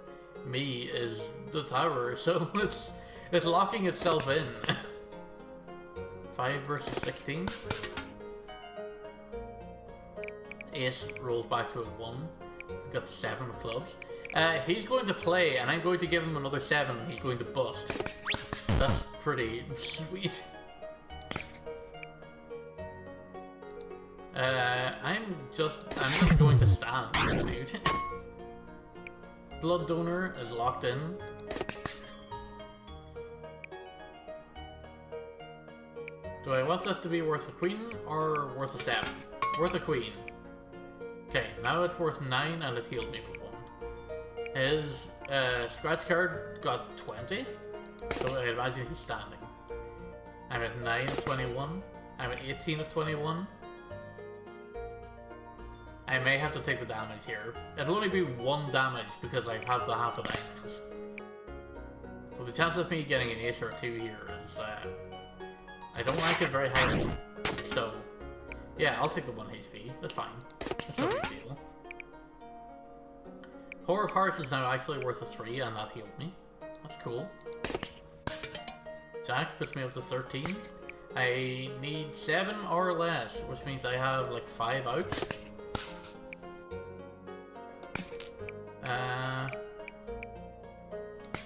me is the tower, so it's locking itself in. 5 versus 16. Ace rolls back to a 1. We've got the 7 of clubs. He's going to play, and I'm going to give him another 7, and he's going to bust. That's pretty sweet. I'm just going to stand, dude. Blood donor is locked in. Do I want this to be worth a queen or worth a 7? Worth a queen. Okay, now it's worth 9 and it healed me for 1. His scratch card got 20, so I imagine he's standing. I'm at 9 of 21. I'm at 18 of 21. I may have to take the damage here. It'll only be 1 damage because I have the half of diamonds. Well, the chance of me getting an ace or a 2 here is, I don't like it very highly. So, yeah, I'll take the 1 HP. That's fine. That's no big deal. Whore of Hearts is now actually worth a 3, and that healed me. That's cool. Jack puts me up to 13. I need 7 or less, which means I have like 5 outs.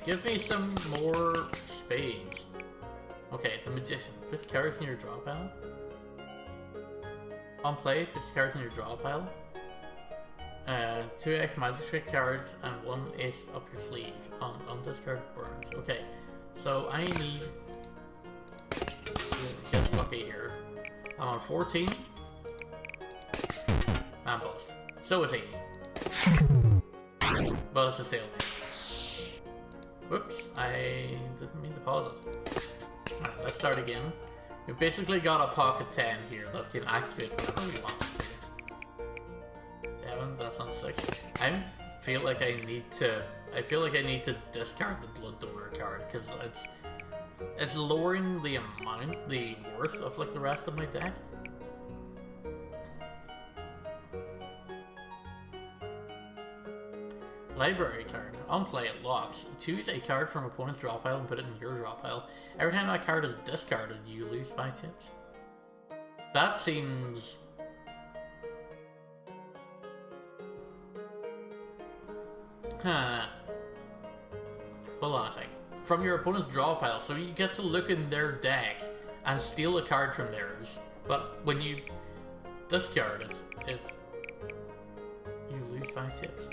Give me some more spades. Okay, the Magician. Puts cards in your draw pile. On play, puts cards in your draw pile. 2 X magic trick cards and 1 ace up your sleeve. On discard burns. Okay, so I need to get lucky here. I'm on 14. And bust. So is 80. But it's a stalemate. Whoops, I didn't mean to pause it. Alright, let's start again. We've basically got a pocket 10 here that can activate whenever we want it to. 7, that's on 6. I feel like I need to discard the Blood Donor card because it's lowering the worth of like the rest of my deck. Library card. On play, it locks. Choose a card from opponent's draw pile and put it in your draw pile. Every time that card is discarded, you lose 5 chips. That seems... Huh. Hold on a second. From your opponent's draw pile, so you get to look in their deck and steal a card from theirs. But when you discard it, you lose 5 chips.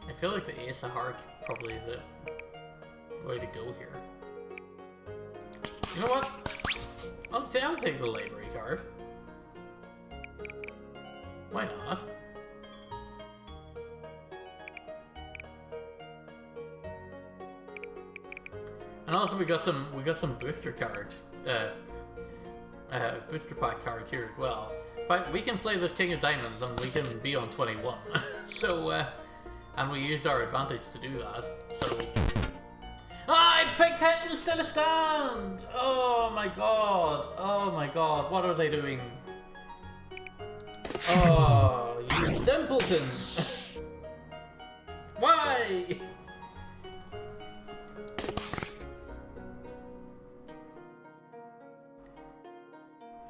I feel like the Ace of Hearts probably the way to go here. You know what? I'll take the Library card. Why not? And also we got some booster cards, booster pack cards here as well. But we can play this King of Diamonds and we can be on 21. So and we used our advantage to do that, so... Ah, I picked hit instead of stand! Oh my god, what are they doing? Oh, you simpleton! Why?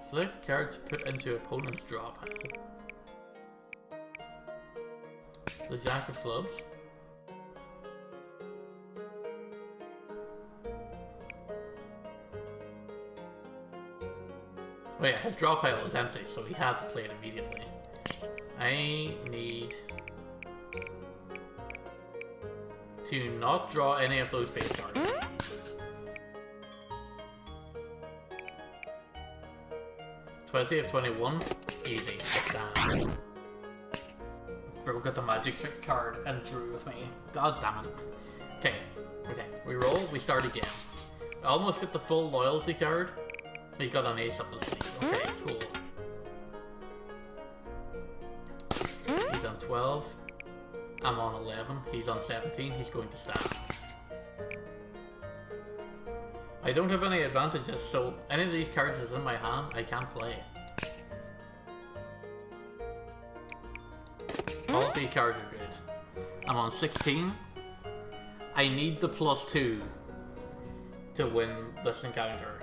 Select card to put into opponent's draw pile. The Jack of Clubs. Wait, his draw pile is empty, so he had to play it immediately. I need to not draw any of those face cards. $20 of 21, easy, down. Broke out the magic trick card and drew with me. God damn it. Okay, we roll, we start again. I almost get the full loyalty card. He's got an ace up his sleeve. Okay, cool. He's on 12. I'm on 11. He's on 17. He's going to stand. I don't have any advantages, so any of these cards that's in my hand, I can't play. All of these cards are good. I'm on 16. I need the +2 to win this encounter.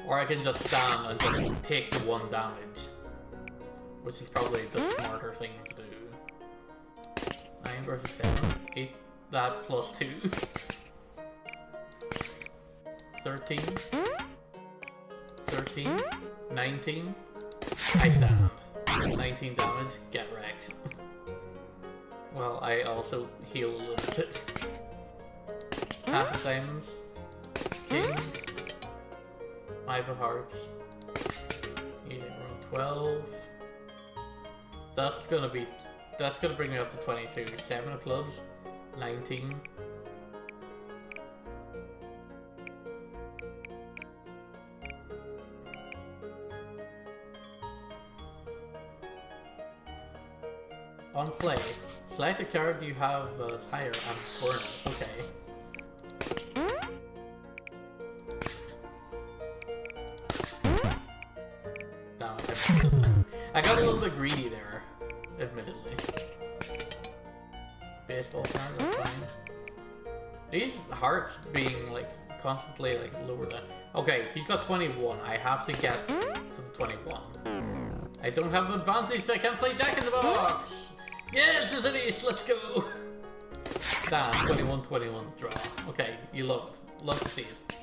Or I can just stand and just take the 1 damage. Which is probably the smarter thing to do. 9 versus 7. 8, that +2. 13. 13. 19. I stand. 19 damage. Get wrecked. Well, I also heal a little bit. Half of diamonds. King. 5 of hearts. Yeah, we're on 12. That's gonna bring me up to 22. 7 of clubs. 19. On play, select a card you have that is higher and burn it. Okay. Damn it, I got a little bit greedy there, admittedly. Baseball card, that's fine. These hearts being like constantly like lower than. Okay, he's got 21. I have to get to the 21. I don't have advantage, so I can't play Jack in the Box. Yes, there's an ace, let's go! Damn, 21-21 draw. Okay, you love it. Love to see it.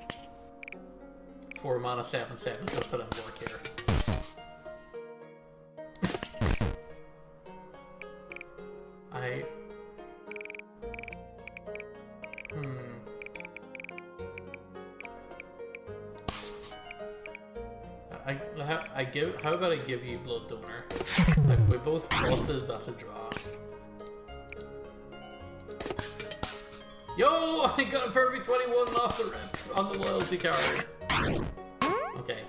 4 mana, 7/7, just put in work here. How about I give you Blood Donor? Like, we both busted, that's a draw. Yo! I got a perfect 21 off the rip on the loyalty card. Okay.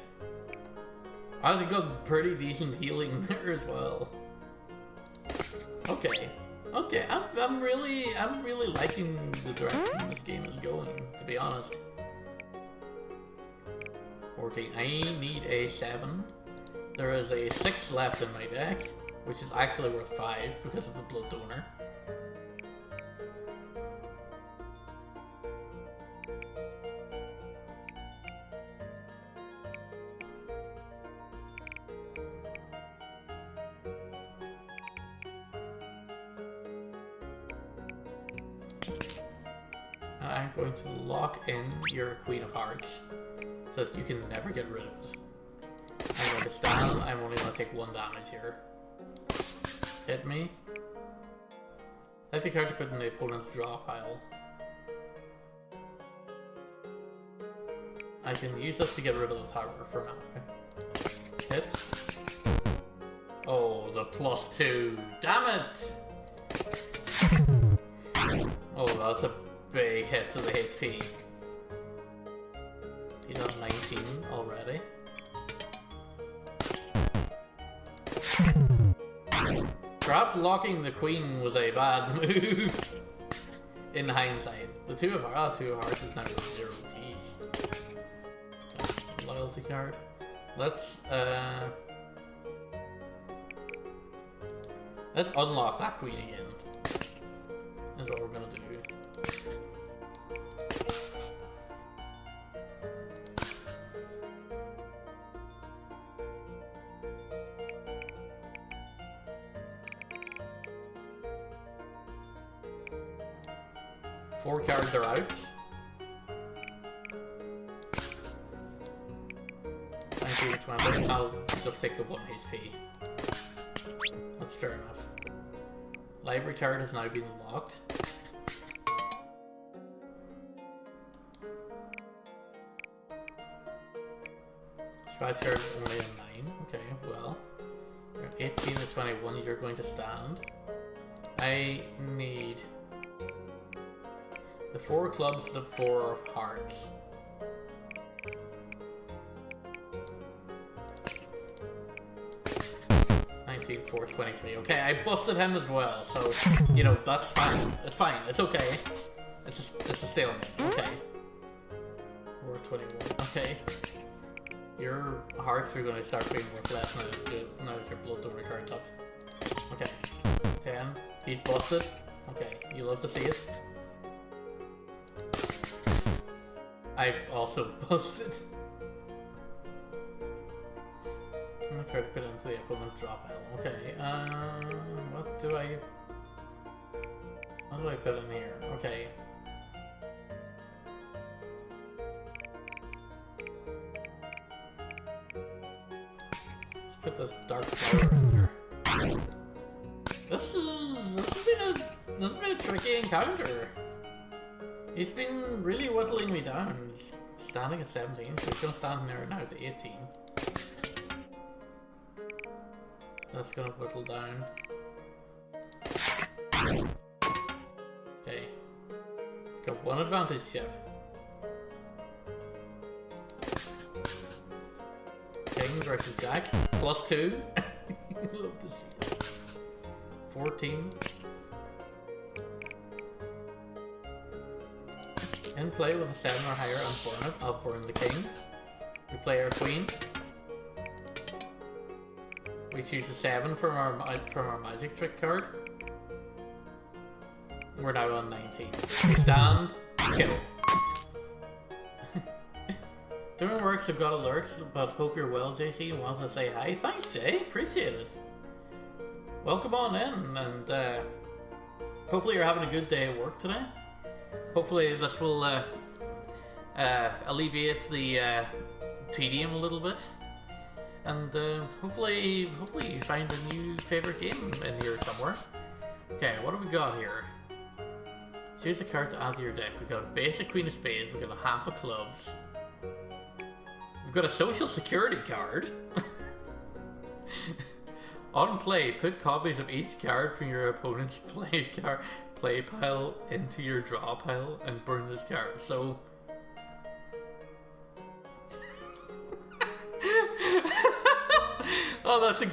I also got pretty decent healing there as well. Okay. Okay, I'm really liking the direction this game is going, to be honest. 14. I need a 7. There is a 6 left in my deck, which is actually worth 5 because of the Blood Donor. And I'm going to lock in your Queen of Hearts so that you can never get rid of it. I'm going to stand. I'm only going to take 1 damage here. Hit me. Select the card to put in the opponent's draw pile. I can use this to get rid of the tower for now. Hit. Oh, the +2. Damn it! Oh, that's a big hit to the HP. He's on 19 already. Perhaps locking the Queen was a bad move. In hindsight. The 2 of Hearts is now worth 0. Jeez. Okay, loyalty card. Let's unlock that Queen again. That's what we're gonna do. Four cards are out. 19, 20. I'll just take the 1 HP. That's fair enough. Library card has now been locked. Scratch card is only a 9. Okay, well. 18 to 21, you're going to stand. I need... The 4 clubs, the 4 of hearts. Force 23. Okay, I busted him as well, so you know that's fine. It's fine. It's okay. It's a stalemate. Okay. 421. Okay. Your hearts are going to start being worth less now that your blood don't recurrent up. Okay. 10. He's busted. Okay. You love to see it. I've also busted. I'm gonna try to put it into the opponent's drop pile. Okay, what do I put in here? Okay. Let's put this dark flower in there. This has been a tricky encounter. He's been really whittling me down. He's standing at 17, so he's gonna stand there now to 18. That's gonna whittle down. Okay. Got one advantage, chef. King versus Jack. +2. Love to see it. 14. In play with a 7 or higher on it, I'll burn the king. We play our queen. We choose a 7 from our magic trick card. We're now on 19. We stand, kill. Doing works, I've got alerts, but hope you're well, JC. Wants to say hi. Thanks, Jay. Appreciate it. Welcome on in, and hopefully you're having a good day at work today. Hopefully this will alleviate the tedium a little bit. And hopefully you find a new favorite game in here somewhere. Okay, what do we got here? Choose a card to add to your deck. We've got a basic Queen of Spades, we've got a half of clubs. We've got a social security card. On play, put copies of each card from your opponent's play pile into your draw pile and burn this card. So oh, that's a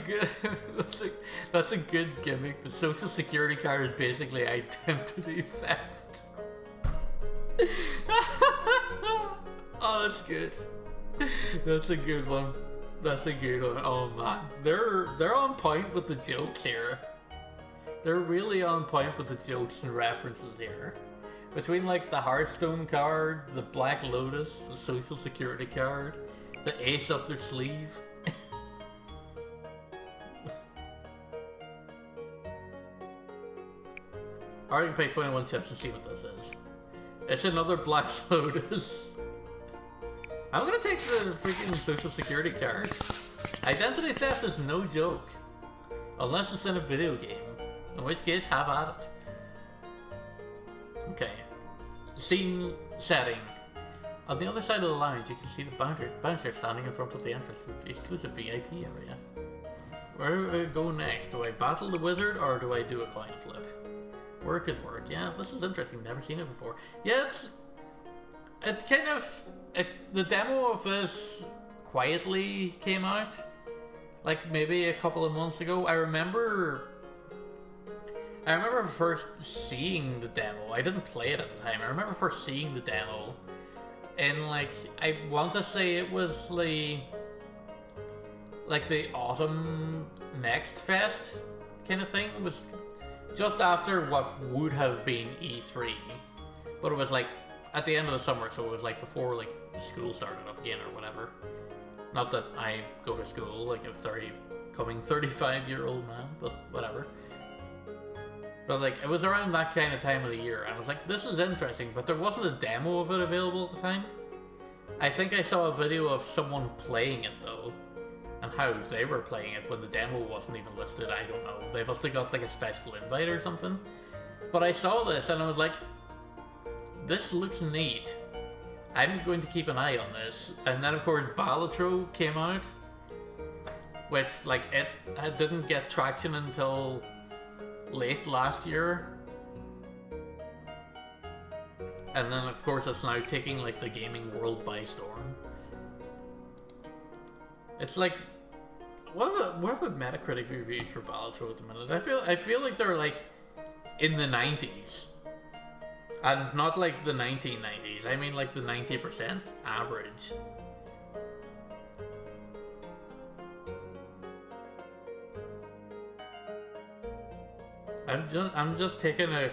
good gimmick. The social security card is basically identity theft. Oh, that's good. That's a good one. That's a good one. Oh man, they're on point with the jokes here. They're really on point with the jokes and references here. Between like the Hearthstone card, the Black Lotus, the social security card, the ace up their sleeve. Alright, you can pay 21 chips to see what this is. It's another Black Lotus. I'm gonna take the freaking social security card. Identity theft is no joke. Unless it's in a video game. In which case, have at it. Okay. Scene setting. On the other side of the lounge, you can see the bouncer standing in front of the entrance to the exclusive VIP area. Where do I go next? Do I battle the wizard or do I do a coin flip? Work is work. Yeah, this is interesting. Never seen it before. Yeah, the demo of this quietly came out, like maybe a couple of months ago. I remember first seeing the demo. I didn't play it at the time. I remember first seeing the demo, and like I want to say it was like the Autumn Next Fest kind of thing. It was just after what would have been E3, but it was like at the end of the summer, so it was like before like school started up again or whatever. Not that I go to school like a 35-year-old man, but whatever. But like it was around that kind of time of the year, and I was like, this is interesting, but there wasn't a demo of it available at the time. I think I saw a video of someone playing it though, and how they were playing it when the demo wasn't even listed. I don't know. They must have got like a special invite or something. But I saw this and I was like, this looks neat. I'm going to keep an eye on this. And then of course Balatro came out, which like it didn't get traction until late last year. And then, of course, it's now taking, like, the gaming world by storm. It's like... What are the Metacritic reviews for Balatro at the minute? I feel like they're, like, in the 90s. And not, like, the 1990s. I mean, like, the 90% average. I'm just taking a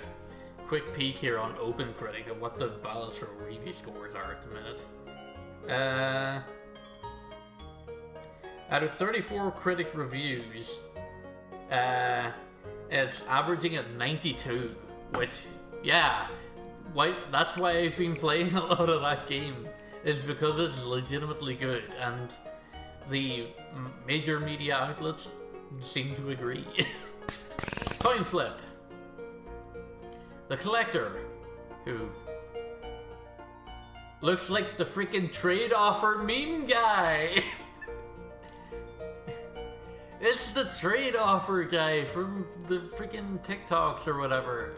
quick peek here on OpenCritic of what the Balatro review scores are at the minute. Out of 34 critic reviews, it's averaging at 92, which, yeah, that's why I've been playing a lot of that game, is because it's legitimately good, and the major media outlets seem to agree. Coin flip. The collector, who looks like the freaking trade offer meme guy. It's the trade offer guy from the freaking TikToks or whatever.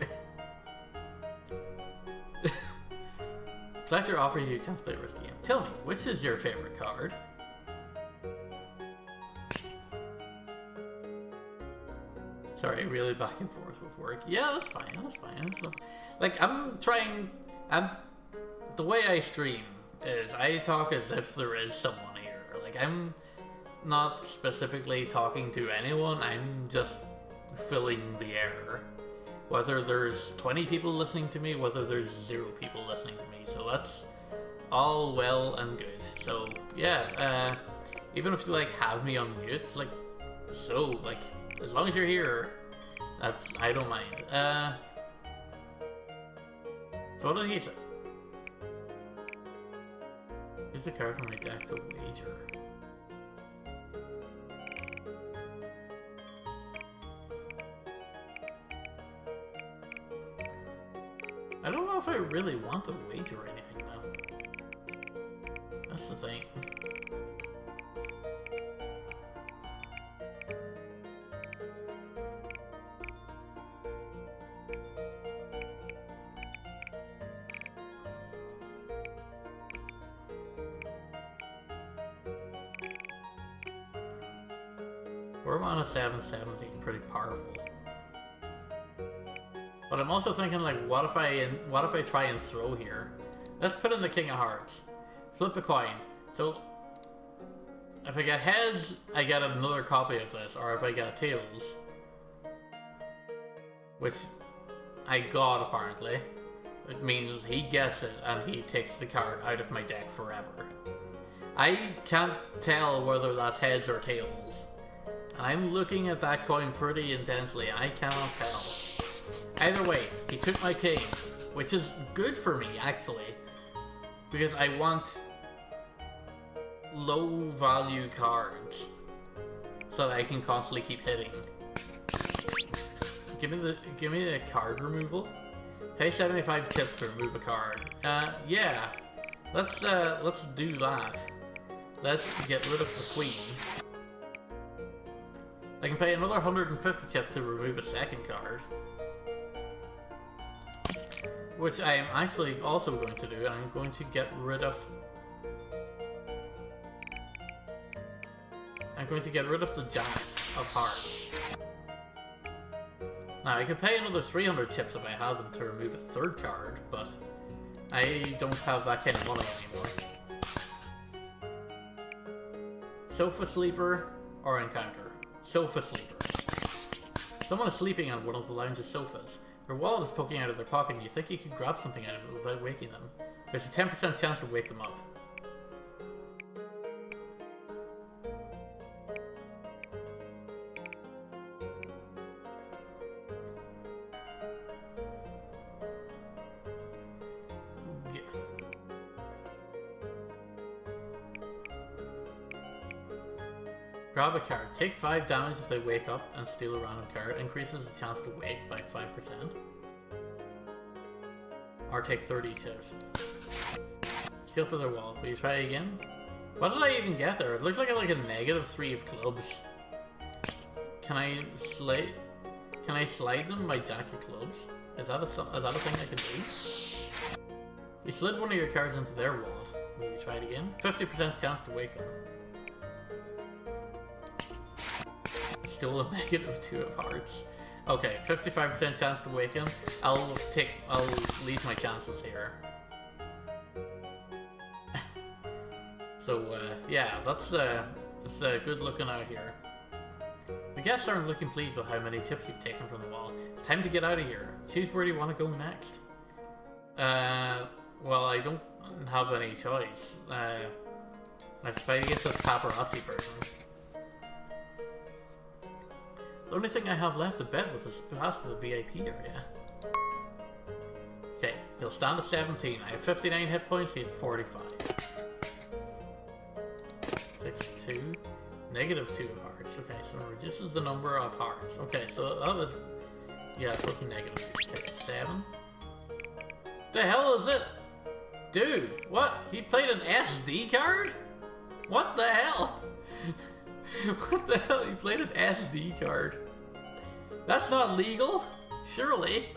Collector offers you a chance to play a risky game. Tell me, which is your favorite card? Sorry, really back and forth with work. Yeah, that's fine, that's fine. So, like, the way I stream is I talk as if there is someone here. Like, I'm not specifically talking to anyone, I'm just filling the air. Whether there's 20 people listening to me, whether there's 0 people listening to me. So that's all well and good. So, yeah, even if you, like, have me on mute, like, so, like, as long as you're here, I don't mind. So what did he say? Here's a card from my deck to wager. I don't know if I really want to wager anything though. That's the thing. We're on a 7/7 seems pretty powerful. But I'm also thinking, like, what if I try and throw here? Let's put in the King of Hearts. Flip a coin. So if I get heads, I get another copy of this, or if I get a tails, which I got apparently, it means he gets it and he takes the card out of my deck forever. I can't tell whether that's heads or tails. And I'm looking at that coin pretty intensely, and I cannot tell. Either way, he took my king, which is good for me, actually. Because I want low-value cards, so that I can constantly keep hitting. Give me the card removal. Pay 75 chips to remove a card. Yeah. Let's do that. Let's get rid of the queen. I can pay another 150 chips to remove a second card. Which I am actually also going to do, and I'm going to get rid of... the Jack of Hearts. Now, I could pay another 300 chips if I had them to remove a third card, but I don't have that kind of money anymore. Sofa Sleeper or Encounter. Sofa Sleeper. Someone is sleeping on one of the lounge's sofas. Their wallet is poking out of their pocket and you think you could grab something out of it without waking them. There's a 10% chance to wake them up. Grab a card. Take 5 damage if they wake up and steal a random card. Increases the chance to wake by 5%. Or take 30 chips. Steal for their wallet. Will you try again? What did I even get there? It looks like a negative 3 of clubs. Can I slide them by Jack of clubs? Is that a thing I can do? You slid one of your cards into their wallet. Will you try it again? 50% chance to waken. Still a -2 of hearts. Okay, 55% chance to waken. I'll leave my chances here. So, yeah, that's good looking out here. The guests aren't looking pleased with how many chips you've taken from the wall. It's time to get out of here. Choose where you want to go next. Well, I don't have any choice. I suppose I guess that's paparazzi version. The only thing I have left to bet was this past the VIP area. Okay, he'll stand at 17. I have 59 hit points, he has 45. 6-2. -2 of hearts. Okay, so it reduces the number of hearts. Okay, so that was... Yeah, it's both -2. Okay, 7. The hell is it? Dude, what? He played an SD card? What the hell? What the hell? He played an SD card. That's not legal, surely.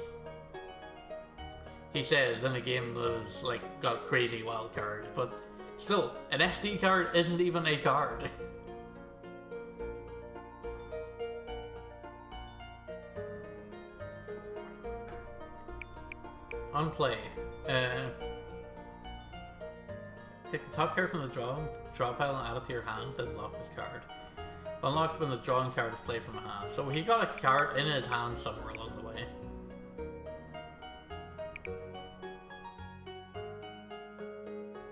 He says in a game that's like got crazy wild cards, but still, an SD card isn't even a card. On play, take the top card from the draw pile and add it to your hand to unlock this card. Unlocks when the drawing card is played from a hand. So he got a card in his hand somewhere along the way.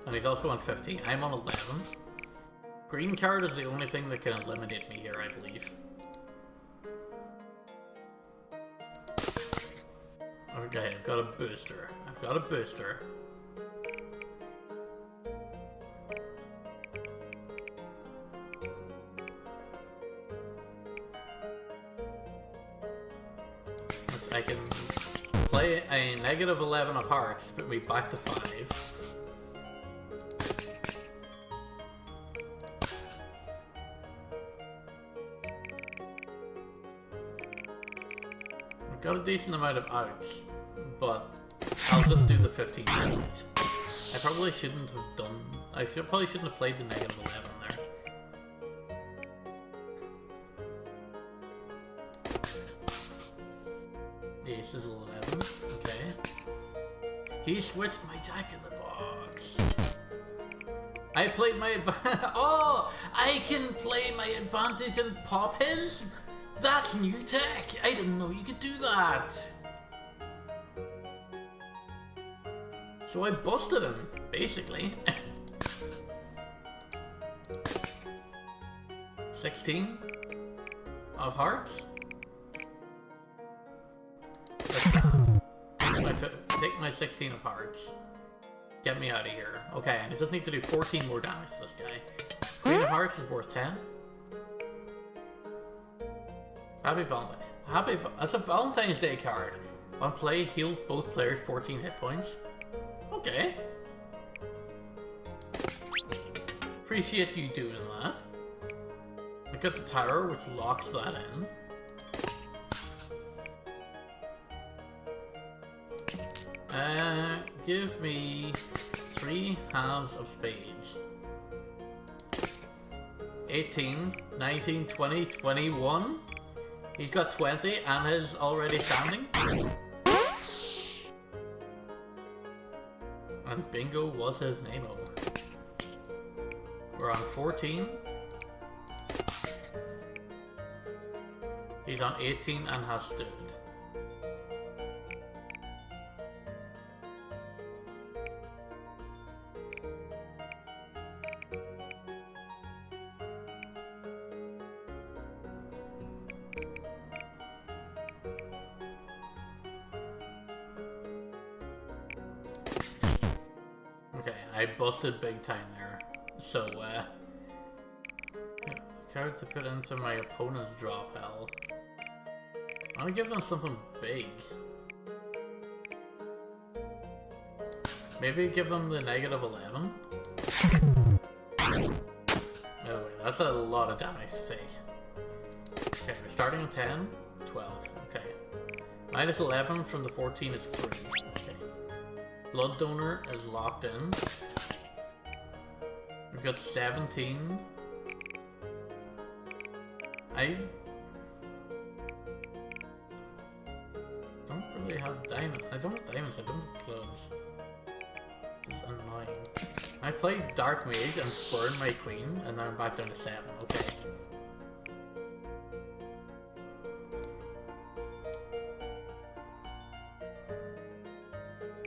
And he's also on 15. I'm on 11. Green card is the only thing that can eliminate me here, I believe. Okay, I've got a booster. I've got a booster. I can play a -11 of hearts, put me back to 5. I've got a decent amount of outs, but I'll just do the 15 damage. I probably shouldn't have done... probably shouldn't have played the -11 there. Ace is 11, okay. He switched my Jack in the Box. I played my oh! I can play my advantage and pop his? That's new tech! I didn't know you could do that! So I busted him, basically. 16 of hearts. Take my 16 of hearts. Get me out of here. Okay, and I just need to do 14 more damage to this guy. Queen of Hearts is worth 10. Happy Valentine. That's a Valentine's Day card. On play, heal both players 14 hit points. Okay. Appreciate you doing that. I got the tower, which locks that in. Give me 3 halves of spades. 18, 19, 20, 21. He's got 20 and is already standing. And bingo was his name-o. We're on 14. He's on 18 and has stood. Okay, I busted big time there. So, card to put into my opponent's draw pile. I'm gonna give them something big. Maybe give them the -11. By the way, that's a lot of damage to take. Okay, we're starting at 10, 12, okay. -11 from the 14 is 3, okay. Blood donor is locked in. We've got 17. I don't really have diamonds. I don't have diamonds, I don't have clubs. This is annoying. I played Dark Mage and burned my queen, and now I'm back down to 7. Okay.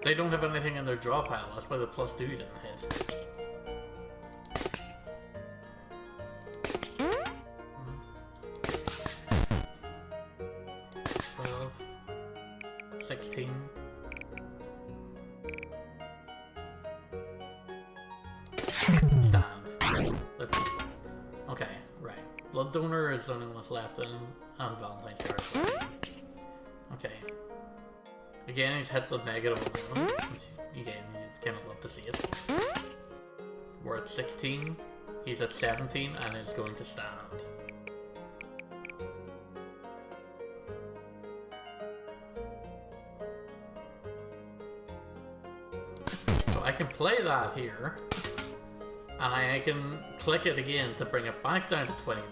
They don't have anything in their draw pile, that's why the +2 didn't hit. 12, 16. Stand. Let's... Okay, right. Blood donor is the only one that's left in, and Valentine's card. Okay. Again, he's hit the negative one. Again, you kind of love to see it. We're at 16. He's at 17 and is going to stand. So I can play that here. And I can click it again to bring it back down to 21.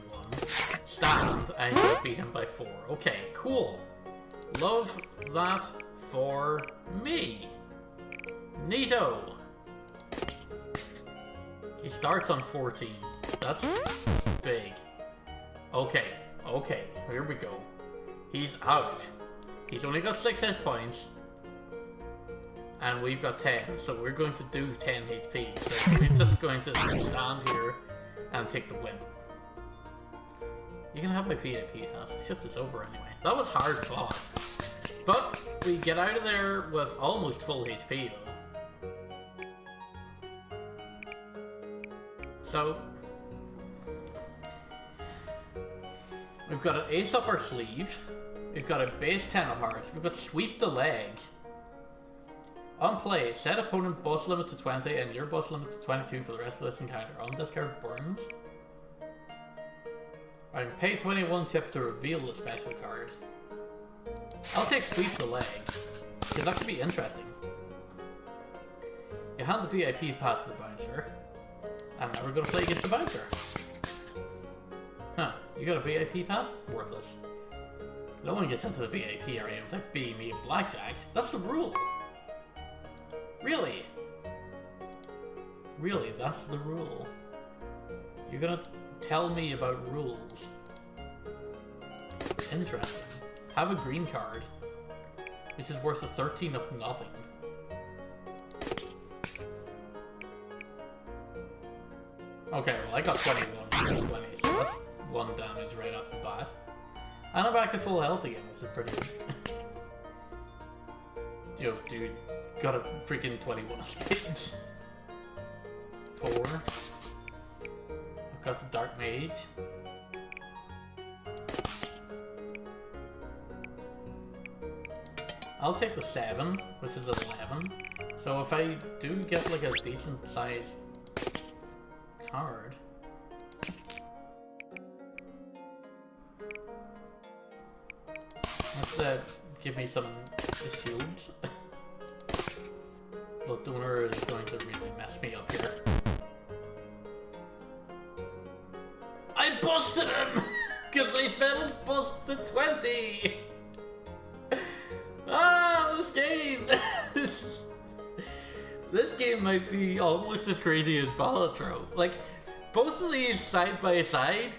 Stand, and you beat him by 4. Okay, cool. Love that for me. Neato. He starts on 14. That's big. Okay, okay, here we go. He's out. He's only got 6 hit points. And we've got 10, so we're going to do 10 HP. So we're just going to stand here and take the win. You can have my VIP pass. The shift is over anyway. That was hard fought. But we get out of there with almost full HP though. So we've got an ace up our sleeve. We've got a base 10 of hearts. We've got sweep the leg. On play, set opponent boss limit to 20 and your boss limit to 22 for the rest of this encounter. On discard burns. I can pay 21 chips to reveal the special card. I'll take sweep the leg, because that could be interesting. You hand the VIP pass to the bouncer, and now we're going to play against the bouncer. Huh, you got a VIP pass? Worthless. No one gets into the VIP area without being me a blackjack. That's the rule. Really? Really, that's the rule. You're gonna tell me about rules. Interesting. Have a green card, which is worth a 13 of nothing. Okay, well I got 21 and 20, so that's 1 damage right off the bat. And I'm back to full health again, which is pretty good. Yo, dude. Got a freaking 21 of spades. 4. I've got the Dark Mage. I'll take the 7, which is 11. So if I do get like a decent sized card. Let's give me some shields. Blood donor is going to really mess me up here. I busted him! Because they said it's busted 20! Ah, this game! This game might be almost as crazy as Balatro. Like, both of these side by side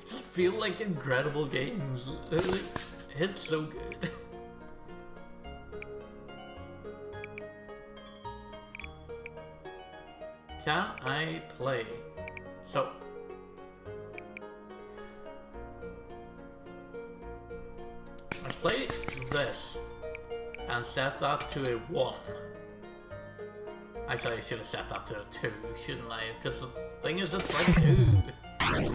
just feel like incredible games. It's so good. Can I play? So I play this and set that to a 1. Actually, I should have set that to a 2, shouldn't I? Because the thing is, it's like 2.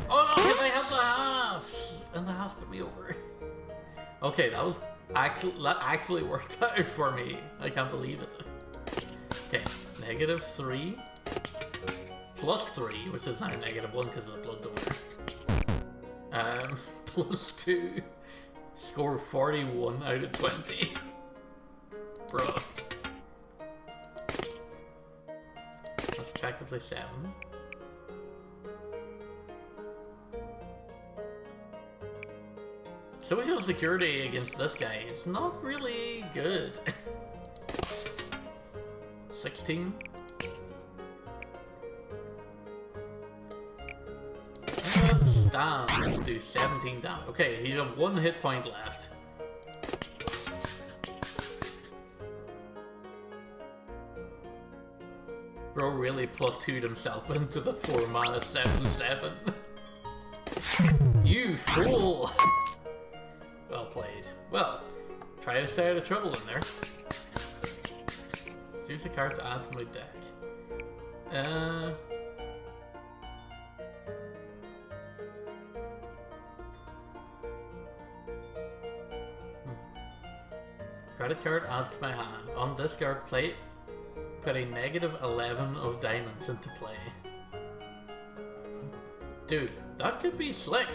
Oh no, because I have the halves! And the halves put me over. Okay, that actually worked out for me. I can't believe it. Okay, -3. +3, which is now -1 because of the blood donor. +2. Score 41 out of 20. Bruh. effectively 7. Social security against this guy is not really good. 16. Stand, do 17 damage. Okay, he's got 1 hit point left. Bro really +2'd himself into the 4 mana 7/7. You fool! Well played. Well, try to stay out of trouble in there. Choose a card to add to my deck. Credit card adds to my hand. On discard plate, put a -11 of diamonds into play. Dude, that could be slick.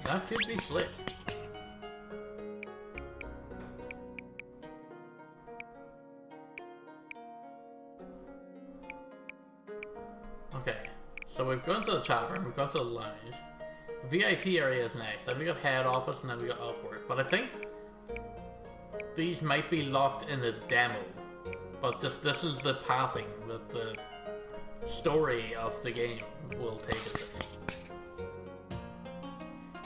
That could be slick. Okay, so we've gone to the tavern, we've gone to the lounge. VIP area is next, then we got head office, and then we got upward. But I think these might be locked in the demo. But this is the pathing that the story of the game will take us in.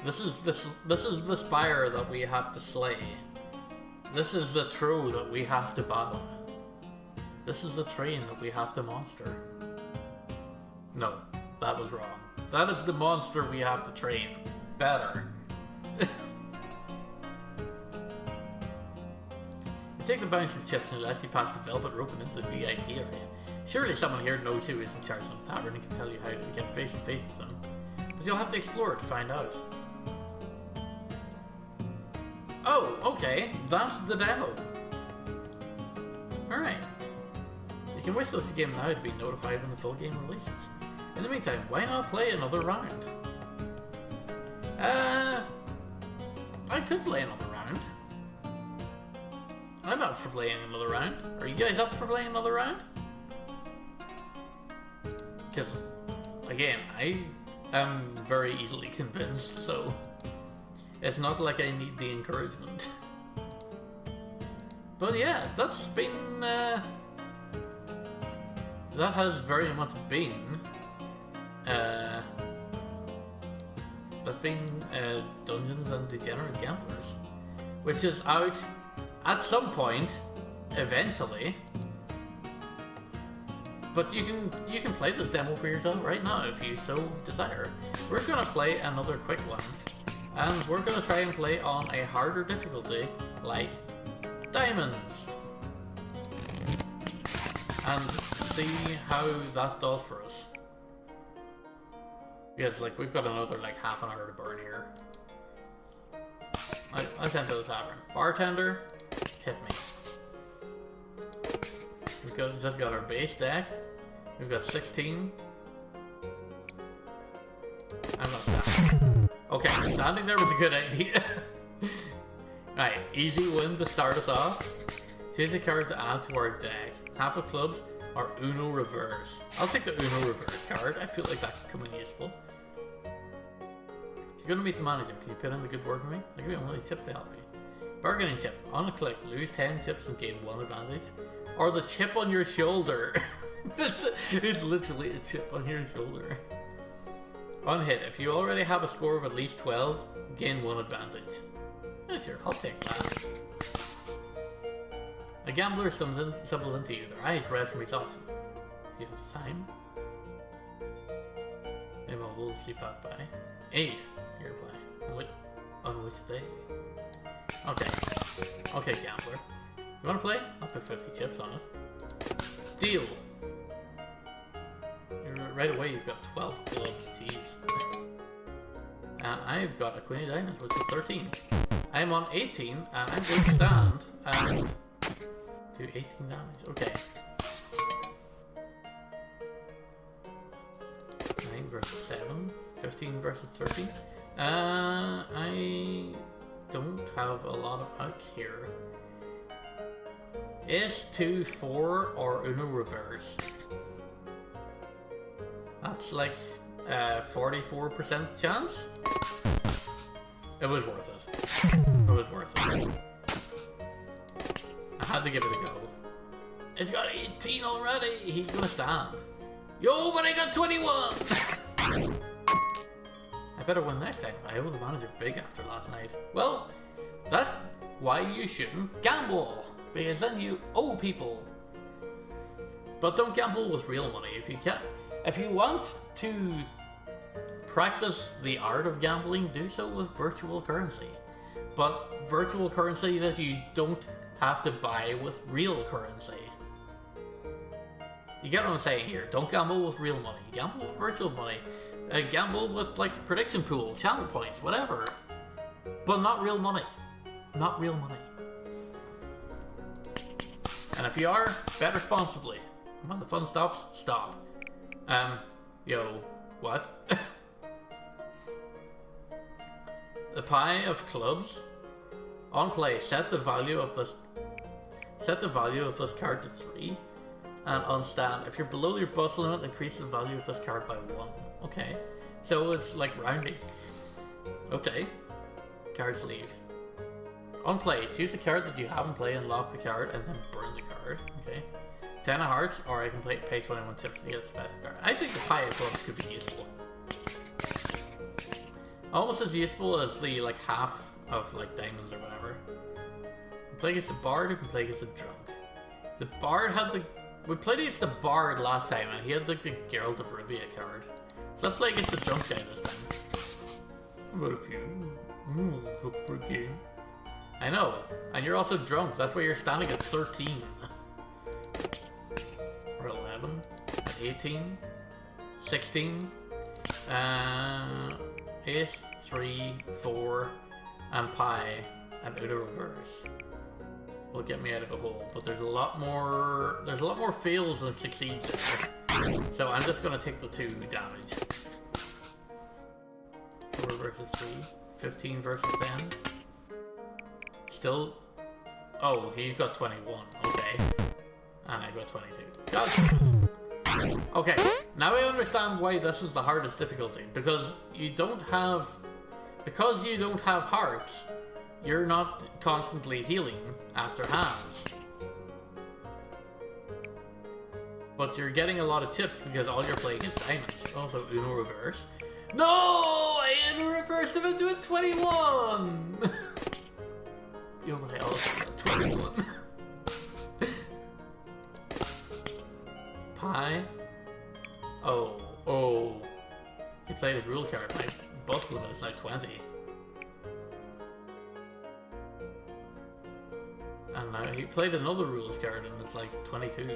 This is the spire that we have to slay. This is the troll that we have to battle. This is the train that we have to monster. No, that was wrong. That is the monster we have to train. Better. You take the bouncing chips and let you pass the velvet rope and into the VIP area. Surely someone here knows who is in charge of the tavern and can tell you how to get face to face with them. But you'll have to explore it to find out. Oh, okay, that's the demo. Alright. You can wish this game now to be notified when the full game releases. In the meantime, why not play another round? I could play another round. I'm up for playing another round. Are you guys up for playing another round? Because, again, I am very easily convinced, so it's not like I need the encouragement. But yeah, that's been, that has very much been, that's been Dungeons and Degenerate Gamblers, which is out at some point, eventually. But you can play this demo for yourself right now if you so desire. We're gonna play another quick one, and we're gonna try and play on a harder difficulty, like diamonds, and see how that does for us. Because like we've got another like half an hour to burn here. I sent to the tavern. Bartender, hit me. We've just got our base deck. We've got 16. I'm gonna stand. Okay, standing there was a good idea. Right, easy win to start us off. Choose a card to add to our deck. Half of clubs or Uno reverse. I'll take the Uno reverse card. I feel like that could come in useful. You're gonna meet the manager. Can you put in the good word for me? I'll give you one chip to help you. Bargaining chip. On a click, lose 10 chips and gain 1 advantage. Or the chip on your shoulder. It's literally a chip on your shoulder. On hit, if you already have a score of at least 12, gain 1 advantage. Yeah, sure, I'll take that. A gambler stumbles into you, their eyes red from exhaustion. Do you have time? Immobile, sleep out by 8. Your play. On which day? Okay. Okay, gambler. You wanna play? I'll put 50 chips on it. Deal! Right away you've got 12 clubs, jeez. And I've got a queen of diamonds, which is 13. I'm on 18, and I'm going to stand and do 18 damage. Okay. 9 versus 7, 15 versus 13. I don't have a lot of outs here. Is 2, 4, or Uno reverse. That's like 44% chance. It was worth it. It was worth it. I had to give it a go. It's got 18 already. He's gonna stand. Yo, but I got 21. I better win next time. I owe the manager big after last night. Well, that's why you shouldn't gamble, because then you owe people. But don't gamble with real money if you can. If you want to practice the art of gambling, do so with virtual currency. But virtual currency that you don't have to buy with real currency. You get what I'm saying here. Don't gamble with real money. Gamble with virtual money. Gamble with like prediction pool, channel points, whatever. But not real money. Not real money. And if you are, bet responsibly. And when the fun stops, stop. Yo, what? The pie of clubs. On play, set the value of this card to 3. And on stand, if you're below your bust limit, increase the value of this card by 1. Okay. So it's like rounding. Okay. Cards leave. On play, choose a card that you haven't played and lock the card and then burn the card. Okay. 10 of hearts, or I can pay 21 chips to get a special card. I think the pie of clubs could be useful. Almost as useful as the like half of like diamonds or whatever. You can play against the bard, you can play against the drunk. The bard had the... We played against the bard last time and he had like the Geralt of Rivia card. So let's play against the drunk guy this time. What if you look for a game? I know, and you're also drunk, that's why you're standing at 13. Or 11, 18, 16, 8, 3, 4, and pie, and Uno reverse. Will get me out of a hole, but there's a lot more fails than succeeds there. So I'm just gonna take the 2 damage. 4 versus 3, 15 versus 10. Still, oh, he's got 21, okay. And I got 22. God. Okay, now I understand why this is the hardest difficulty, because you don't have hearts, you're not constantly healing after hands. But you're getting a lot of chips because all you're playing is diamonds. Also, Uno reverse. No! I Uno reversed him into a 21! Yo, but I also got 21. Pie? Oh. He played his rule card. My bust limit is now 20. And now he played another rules card and it's like 22.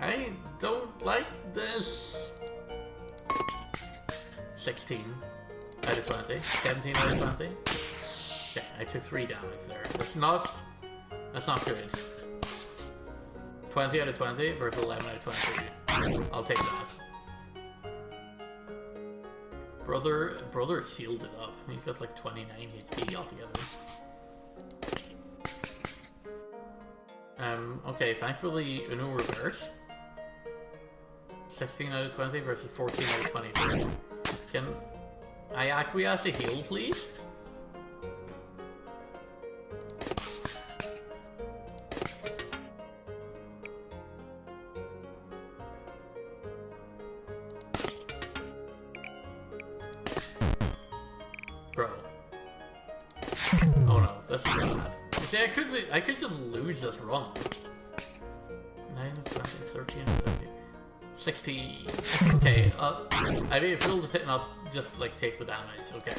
I don't like this. 16 out of 20. 17 out of 20. Okay, I took 3 damage there. That's not good. 20 out of 20 versus 11 out of 22. I'll take that. Brother shielded up. He's got like 29 HP altogether. Okay, thanks for the Uno reverse. 16 out of 20 versus 14 out of 23. Can I acquiesce a heal, please? Bro. Oh no, this is bad. You see, I could just lose this run. 9 of 20, 13 of 20. 16. Okay, I mean, if you'll not just like take the damage, okay.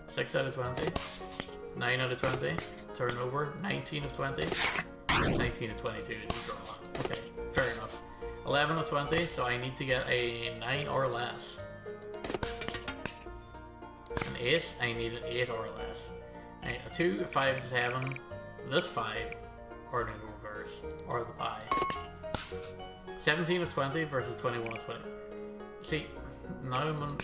6 out of 20. 9 out of 20. Turnover. 19 of 20. 19 of 22 is a draw. Okay, fair enough. 11 of 20, so I need to get a 9 or less. An 8, I need an 8 or less. A 2, 5, 7, this 5, or no reverse, or the pie. 17 of 20 versus 21 of 20. See, now I'm on...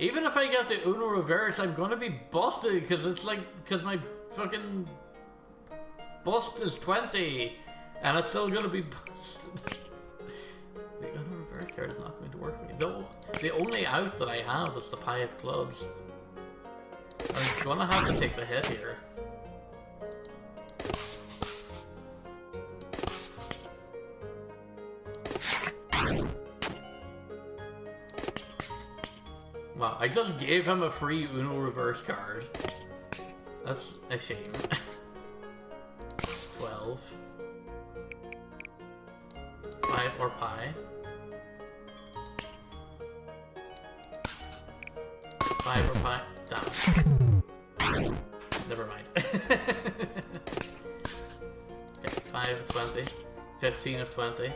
Even if I get the Uno reverse, I'm gonna be busted because it's like, because my fucking bust is 20 and it's still gonna be busted. The Uno reverse card is not going to work for me. The only out that I have is the Pie of Clubs. I'm gonna have to take the hit here. Wow, I just gave him a free Uno reverse card. That's a shame. 12. 5 or pie. 5 or pie. Damn. Never mind. Okay, 5 of 20. 15 of 20.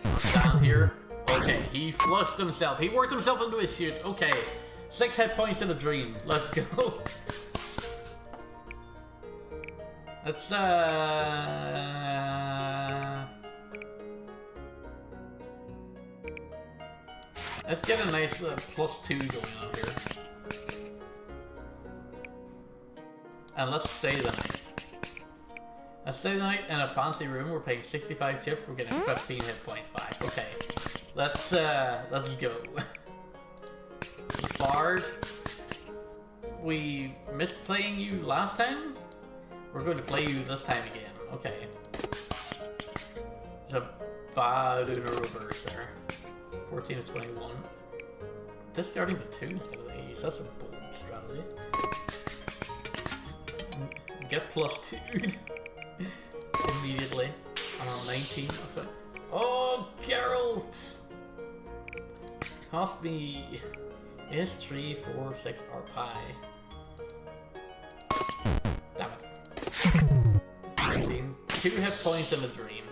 I'll stand here. Okay, he flushed himself. He worked himself into a shoot. Okay, 6 hit points in a dream. Let's go. Let's get a nice +2 going on here. And let's stay the night. Let's stay the night in a fancy room. We're paying 65 chips. We're getting 15 hit points back. Okay. Let's go. Bard. We missed playing you last time. We're going to play you this time again. Okay. There's a bad Uno reverse there. 14 of 21. Discarding the 2 instead of the ace. That's a bold strategy. Get +2 immediately. And on 19. Oh, Geralt! Cost me ace 3, 4, 6, or pie. Damn it. 19. 2 hit points in a dream.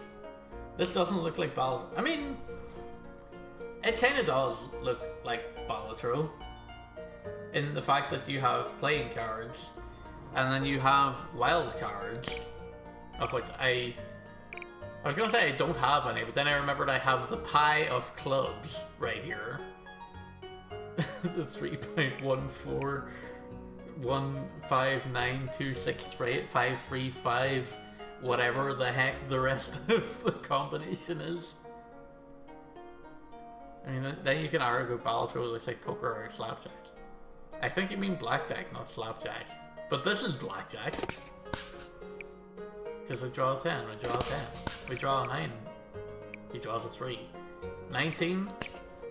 This doesn't look like Bal. I mean, it kind of does look like Balatro. In the fact that you have playing cards, and then you have wild cards, of which I was gonna say I don't have any, but then I remembered I have the Pie of Clubs right here. The 3.14159265853 whatever the heck the rest of the combination is. I mean, then you can argue Balatro looks like poker or slapjack. I think you mean blackjack, not slapjack. But this is blackjack. Because we draw a 10, we draw a 10. We draw a 9. He draws a 3. 19.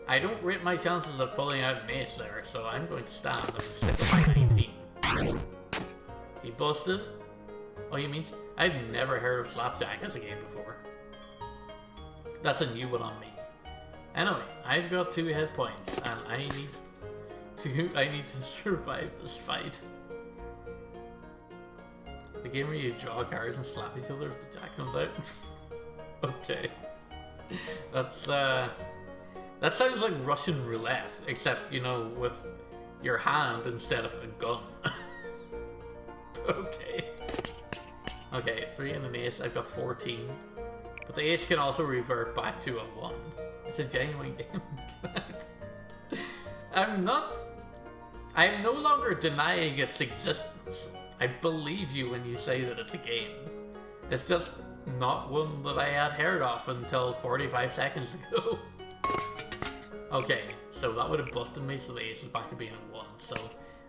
I don't rate my chances of pulling out an ace there, so I'm going to stand and stick with my 19. He busted. Oh, you mean... I've never heard of slapjack as a game before. That's a new one on me. Anyway, I've got 2 hit points, and I need to survive this fight. The game where you draw cards and slap each other if the jack comes out. Okay. That sounds like Russian roulette, except, you know, with your hand instead of a gun. Okay. Okay, 3 and an ace, I've got 14. But the ace can also revert back to a 1. It's a genuine game. I'm no longer denying its existence. I believe you when you say that it's a game. It's just not one that I had heard of until 45 seconds ago. Okay, so that would have busted me, so the ace is back to being a 1. So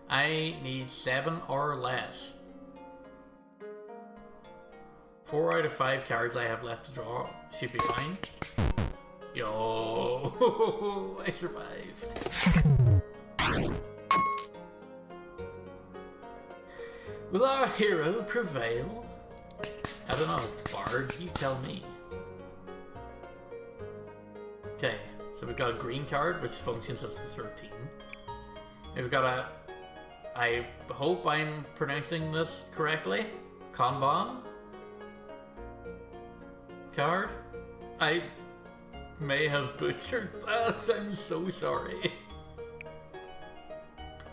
I need 7 or less. 4 out of 5 cards I have left to draw should be fine. Yo, I survived. Will our hero prevail? I don't know, Bard, you tell me. Okay, so we've got a green card, which functions as the 13. We've got a... I hope I'm pronouncing this correctly. Kanban card. I may have butchered that. I'm so sorry.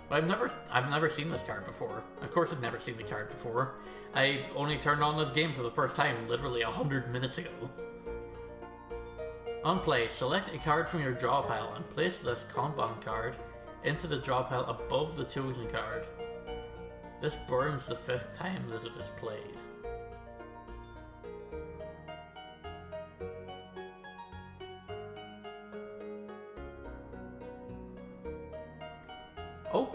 But I've never seen this card before. Of course I've never seen the card before. I only turned on this game for the first time literally 100 minutes ago. On play, select a card from your draw pile and place this Kanban card into the draw pile above the chosen card. This burns the 5th time that it is played. Oh,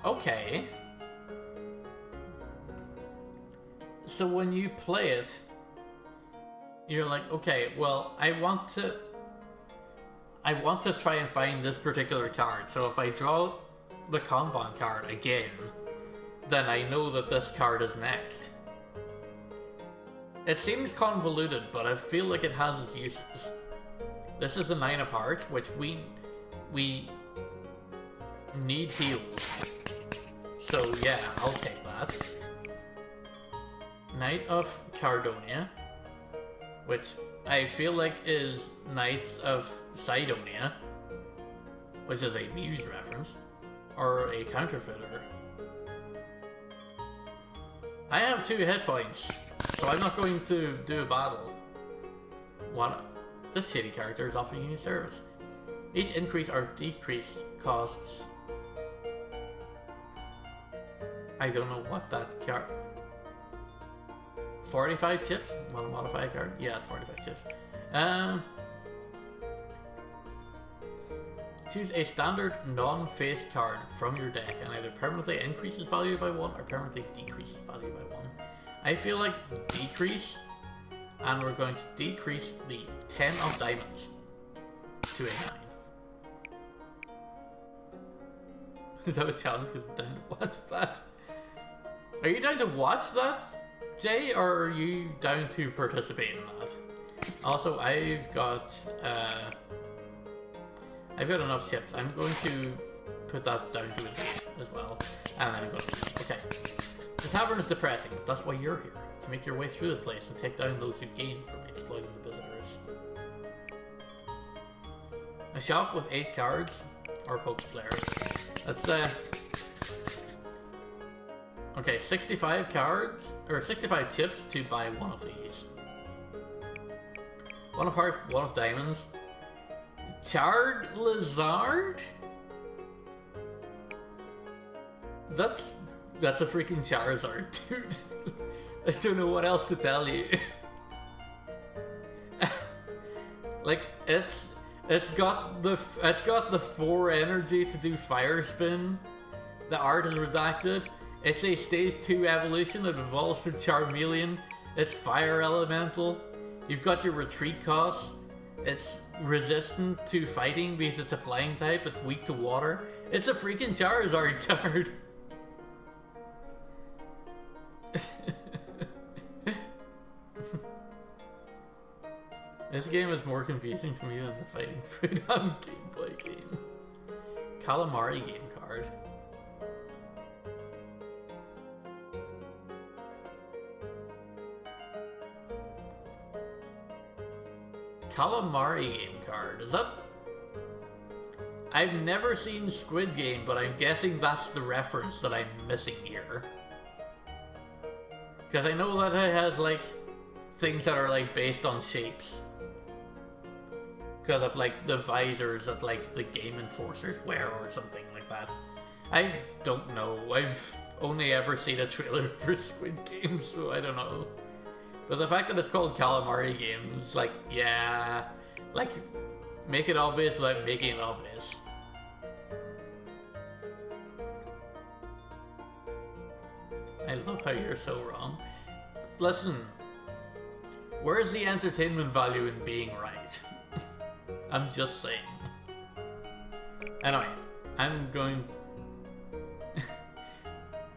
okay. So when you play it, you're like, okay, well, I want to try and find this particular card. So if I draw the Kanban card again, then I know that this card is next. It seems convoluted, but I feel like it has its uses. This is a 9 of hearts, which we need heals. So yeah, I'll take that. Knight of Cardonia, which I feel like is Knights of Sidonia, which is a Muse reference, or a counterfeiter. I have 2 hit points, so I'm not going to do a battle. This shitty character is offering you service. Each increase or decrease costs... I don't know what that card... 45 chips? Want to modify a card? Yeah, it's 45 chips. Choose a standard non-face card from your deck and either permanently increases value by 1 or permanently decreases value by 1. I feel like decrease, and we're going to decrease the 10 of diamonds to a 9. Is that a challenge? Down to watch that? Are you down to watch that, Jay, or are you down to participate in that? Also, I've got enough chips. I'm going to put that down to a 8 as well, and then I'm going to... Okay. The tavern is depressing, but that's why you're here. To make your way through this place and take down those who gain from exploiting the visitors. A shop with 8 cards, or poker players. That's okay, 65 cards, or 65 chips to buy one of these. 1 of hearts, 1 of diamonds. Charred Lizard? That's a freaking Charizard, dude. I don't know what else to tell you. Like, it's got the 4 energy to do Fire Spin. The art is redacted. It's a stage 2 evolution. It evolves from Charmeleon. It's Fire Elemental. You've got your retreat cost. It's resistant to fighting because it's a flying type. It's weak to water. It's a freaking Charizard card. This game is more confusing to me than the Fighting Freedom gameplay game. Calamari game card. Calamari game card. Is that... I've never seen Squid Game, but I'm guessing that's the reference that I'm missing here. Because I know that it has, like, things that are, like, based on shapes. Because of, like, the visors that, like, the game enforcers wear or something like that. I don't know. I've only ever seen a trailer for Squid Game, so I don't know. But the fact that it's called Calamari Games, like, yeah... Like, make it obvious without making it obvious. I love how you're so wrong. Listen, where's the entertainment value in being right? I'm just saying. Anyway, I'm going...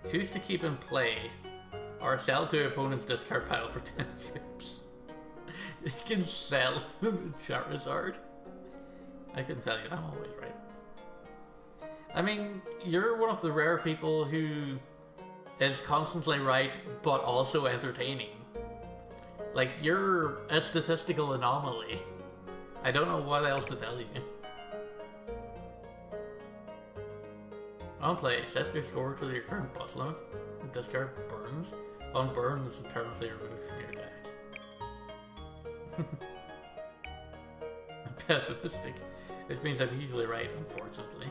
Choose to keep in play or sell to opponent's discard pile for 10 chips. You can sell Charizard. I can tell you, I'm always right. I mean, you're one of the rare people who is constantly right, but also entertaining. Like, you're a statistical anomaly. I don't know what else to tell you. On play, set your score to your current boss limit. Discard burns. On burn, this is permanently removed from your deck. pessimistic. This means I'm usually right, unfortunately.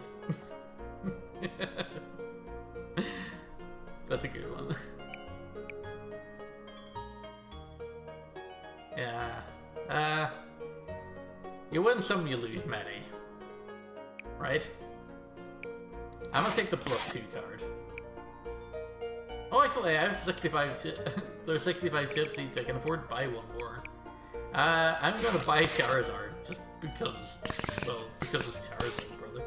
That's a good one. Yeah. You win some, you lose many. Right? I'm gonna take the +2 card. Oh, actually, I have 65 there's 65 chips each. I can afford to buy one more. I'm gonna buy Charizard, just because, well, because it's Charizard, brother.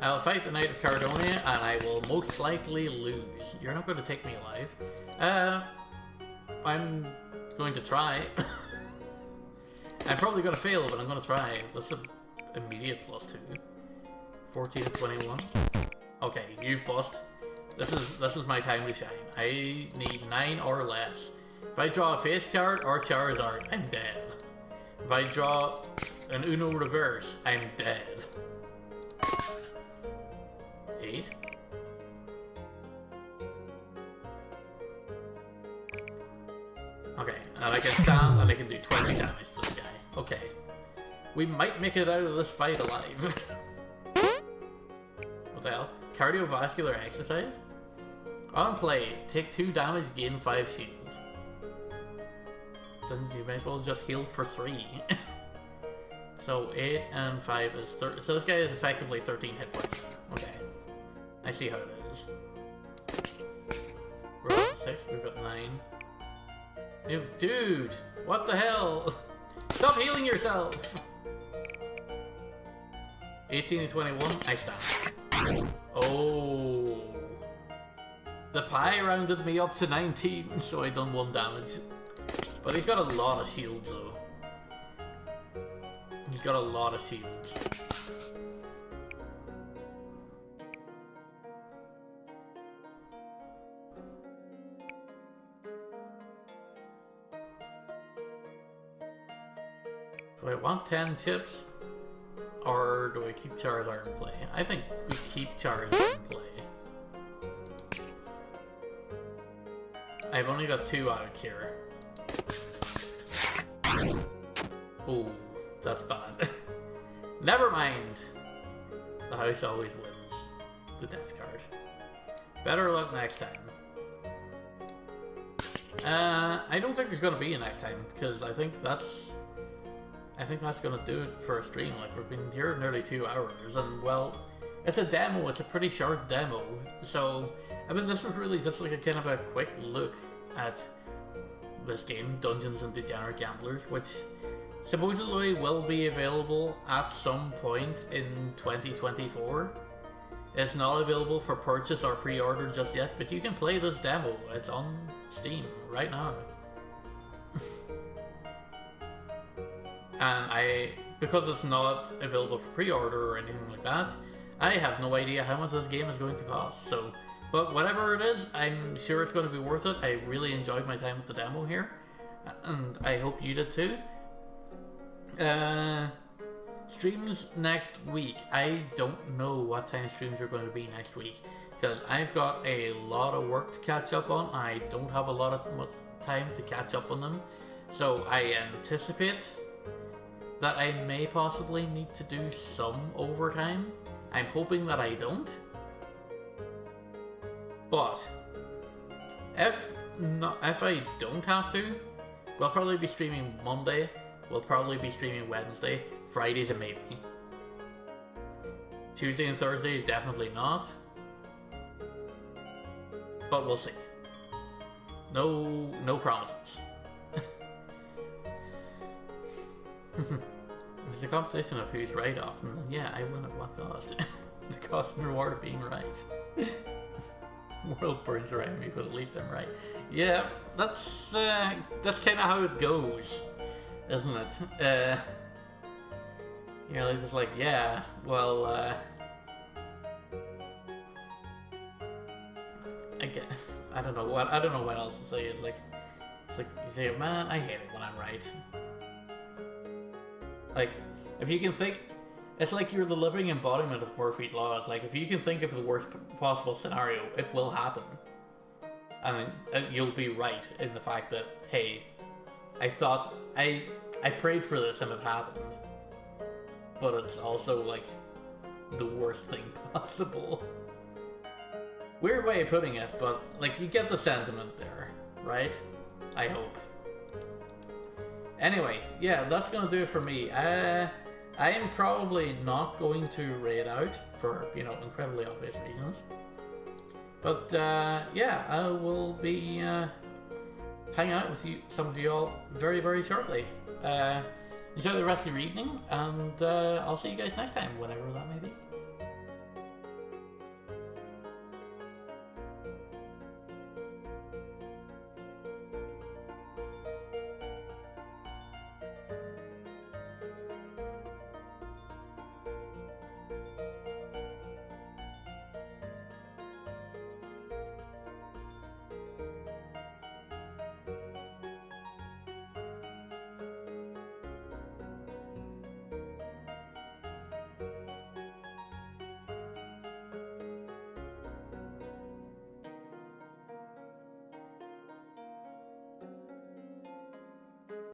I'll fight the Knight of Cardonia, and I will most likely lose. You're not going to take me alive. I'm going to try. I'm probably going to fail, but I'm going to try. That's an immediate +2. 14 to 21. Okay, you've bust. This is my time to shine. I need 9 or less. If I draw a face card or Charizard, I'm dead. If I draw an Uno reverse, I'm dead. 8. Okay, and I can stand and I can do 20 damage to the guy. Okay. We might make it out of this fight alive. What the hell? Cardiovascular exercise? On play, take 2 damage, gain 5 shield. Then you might as well just heal for 3. So 8 and 5 is 30. So this guy is effectively 13 hit points. Okay. I see how it is. We're at 6, we've got 9. Ew, dude! What the hell? Stop healing yourself! 18 and 21, I stand. Oh. The pie rounded me up to 19, so I done 1 damage. But he's got a lot of shields though. He's got a lot of shields. Do I want 10 chips? Or do I keep Charizard in play? I think we keep Charizard in play. I've only got 2 outs here. Oh, that's bad. Never mind. The house always wins. The death card. Better luck next time. I don't think there's gonna be a next time because I think that's gonna do it for a stream. Like, we've been here nearly 2 hours, and well, it's a demo. It's a pretty short demo, so I mean, this was really just like a kind of a quick look at this game, Dungeons and Degenerate Gamblers, which supposedly will be available at some point in 2024. It's not available for purchase or pre-order just yet, but you can play this demo. It's on Steam right now. And because it's not available for pre-order or anything like that, I have no idea how much this game is going to cost. So, but whatever it is, I'm sure it's going to be worth it. I really enjoyed my time with the demo here, and I hope you did too. Streams next week. I don't know what time streams are going to be next week because I've got a lot of work to catch up on. I don't have a lot of much time to catch up on them, so I anticipate that I may possibly need to do some overtime. I'm hoping that I don't. But if I don't have to, we'll probably be streaming Monday. We'll probably be streaming Wednesday. Friday's a maybe. Tuesday and Thursday is definitely not. But we'll see. No promises. It's a competition of who's right often. Yeah, I win at what cost? The cost and reward of being right. World burns around me, but at least I'm right. Yeah, that's kind of how it goes, isn't it? You know, it's just like, yeah, well, I don't know what else to say. It's like you say, man, I hate it when I'm right. Like, if you can think, it's like you're the living embodiment of Murphy's Law. It's like, if you can think of the worst possible scenario, it will happen. I mean, you'll be right in the fact that, hey, I thought I prayed for this and it happened, but it's also like the worst thing possible. Weird way of putting it, but like you get the sentiment there, right? I hope. Anyway, yeah, that's gonna do it for me. I am probably not going to raid out for, you know, incredibly obvious reasons. But yeah, I will be hanging out with you, some of you all, very, very shortly. Enjoy the rest of your evening, and I'll see you guys next time, whenever that may be.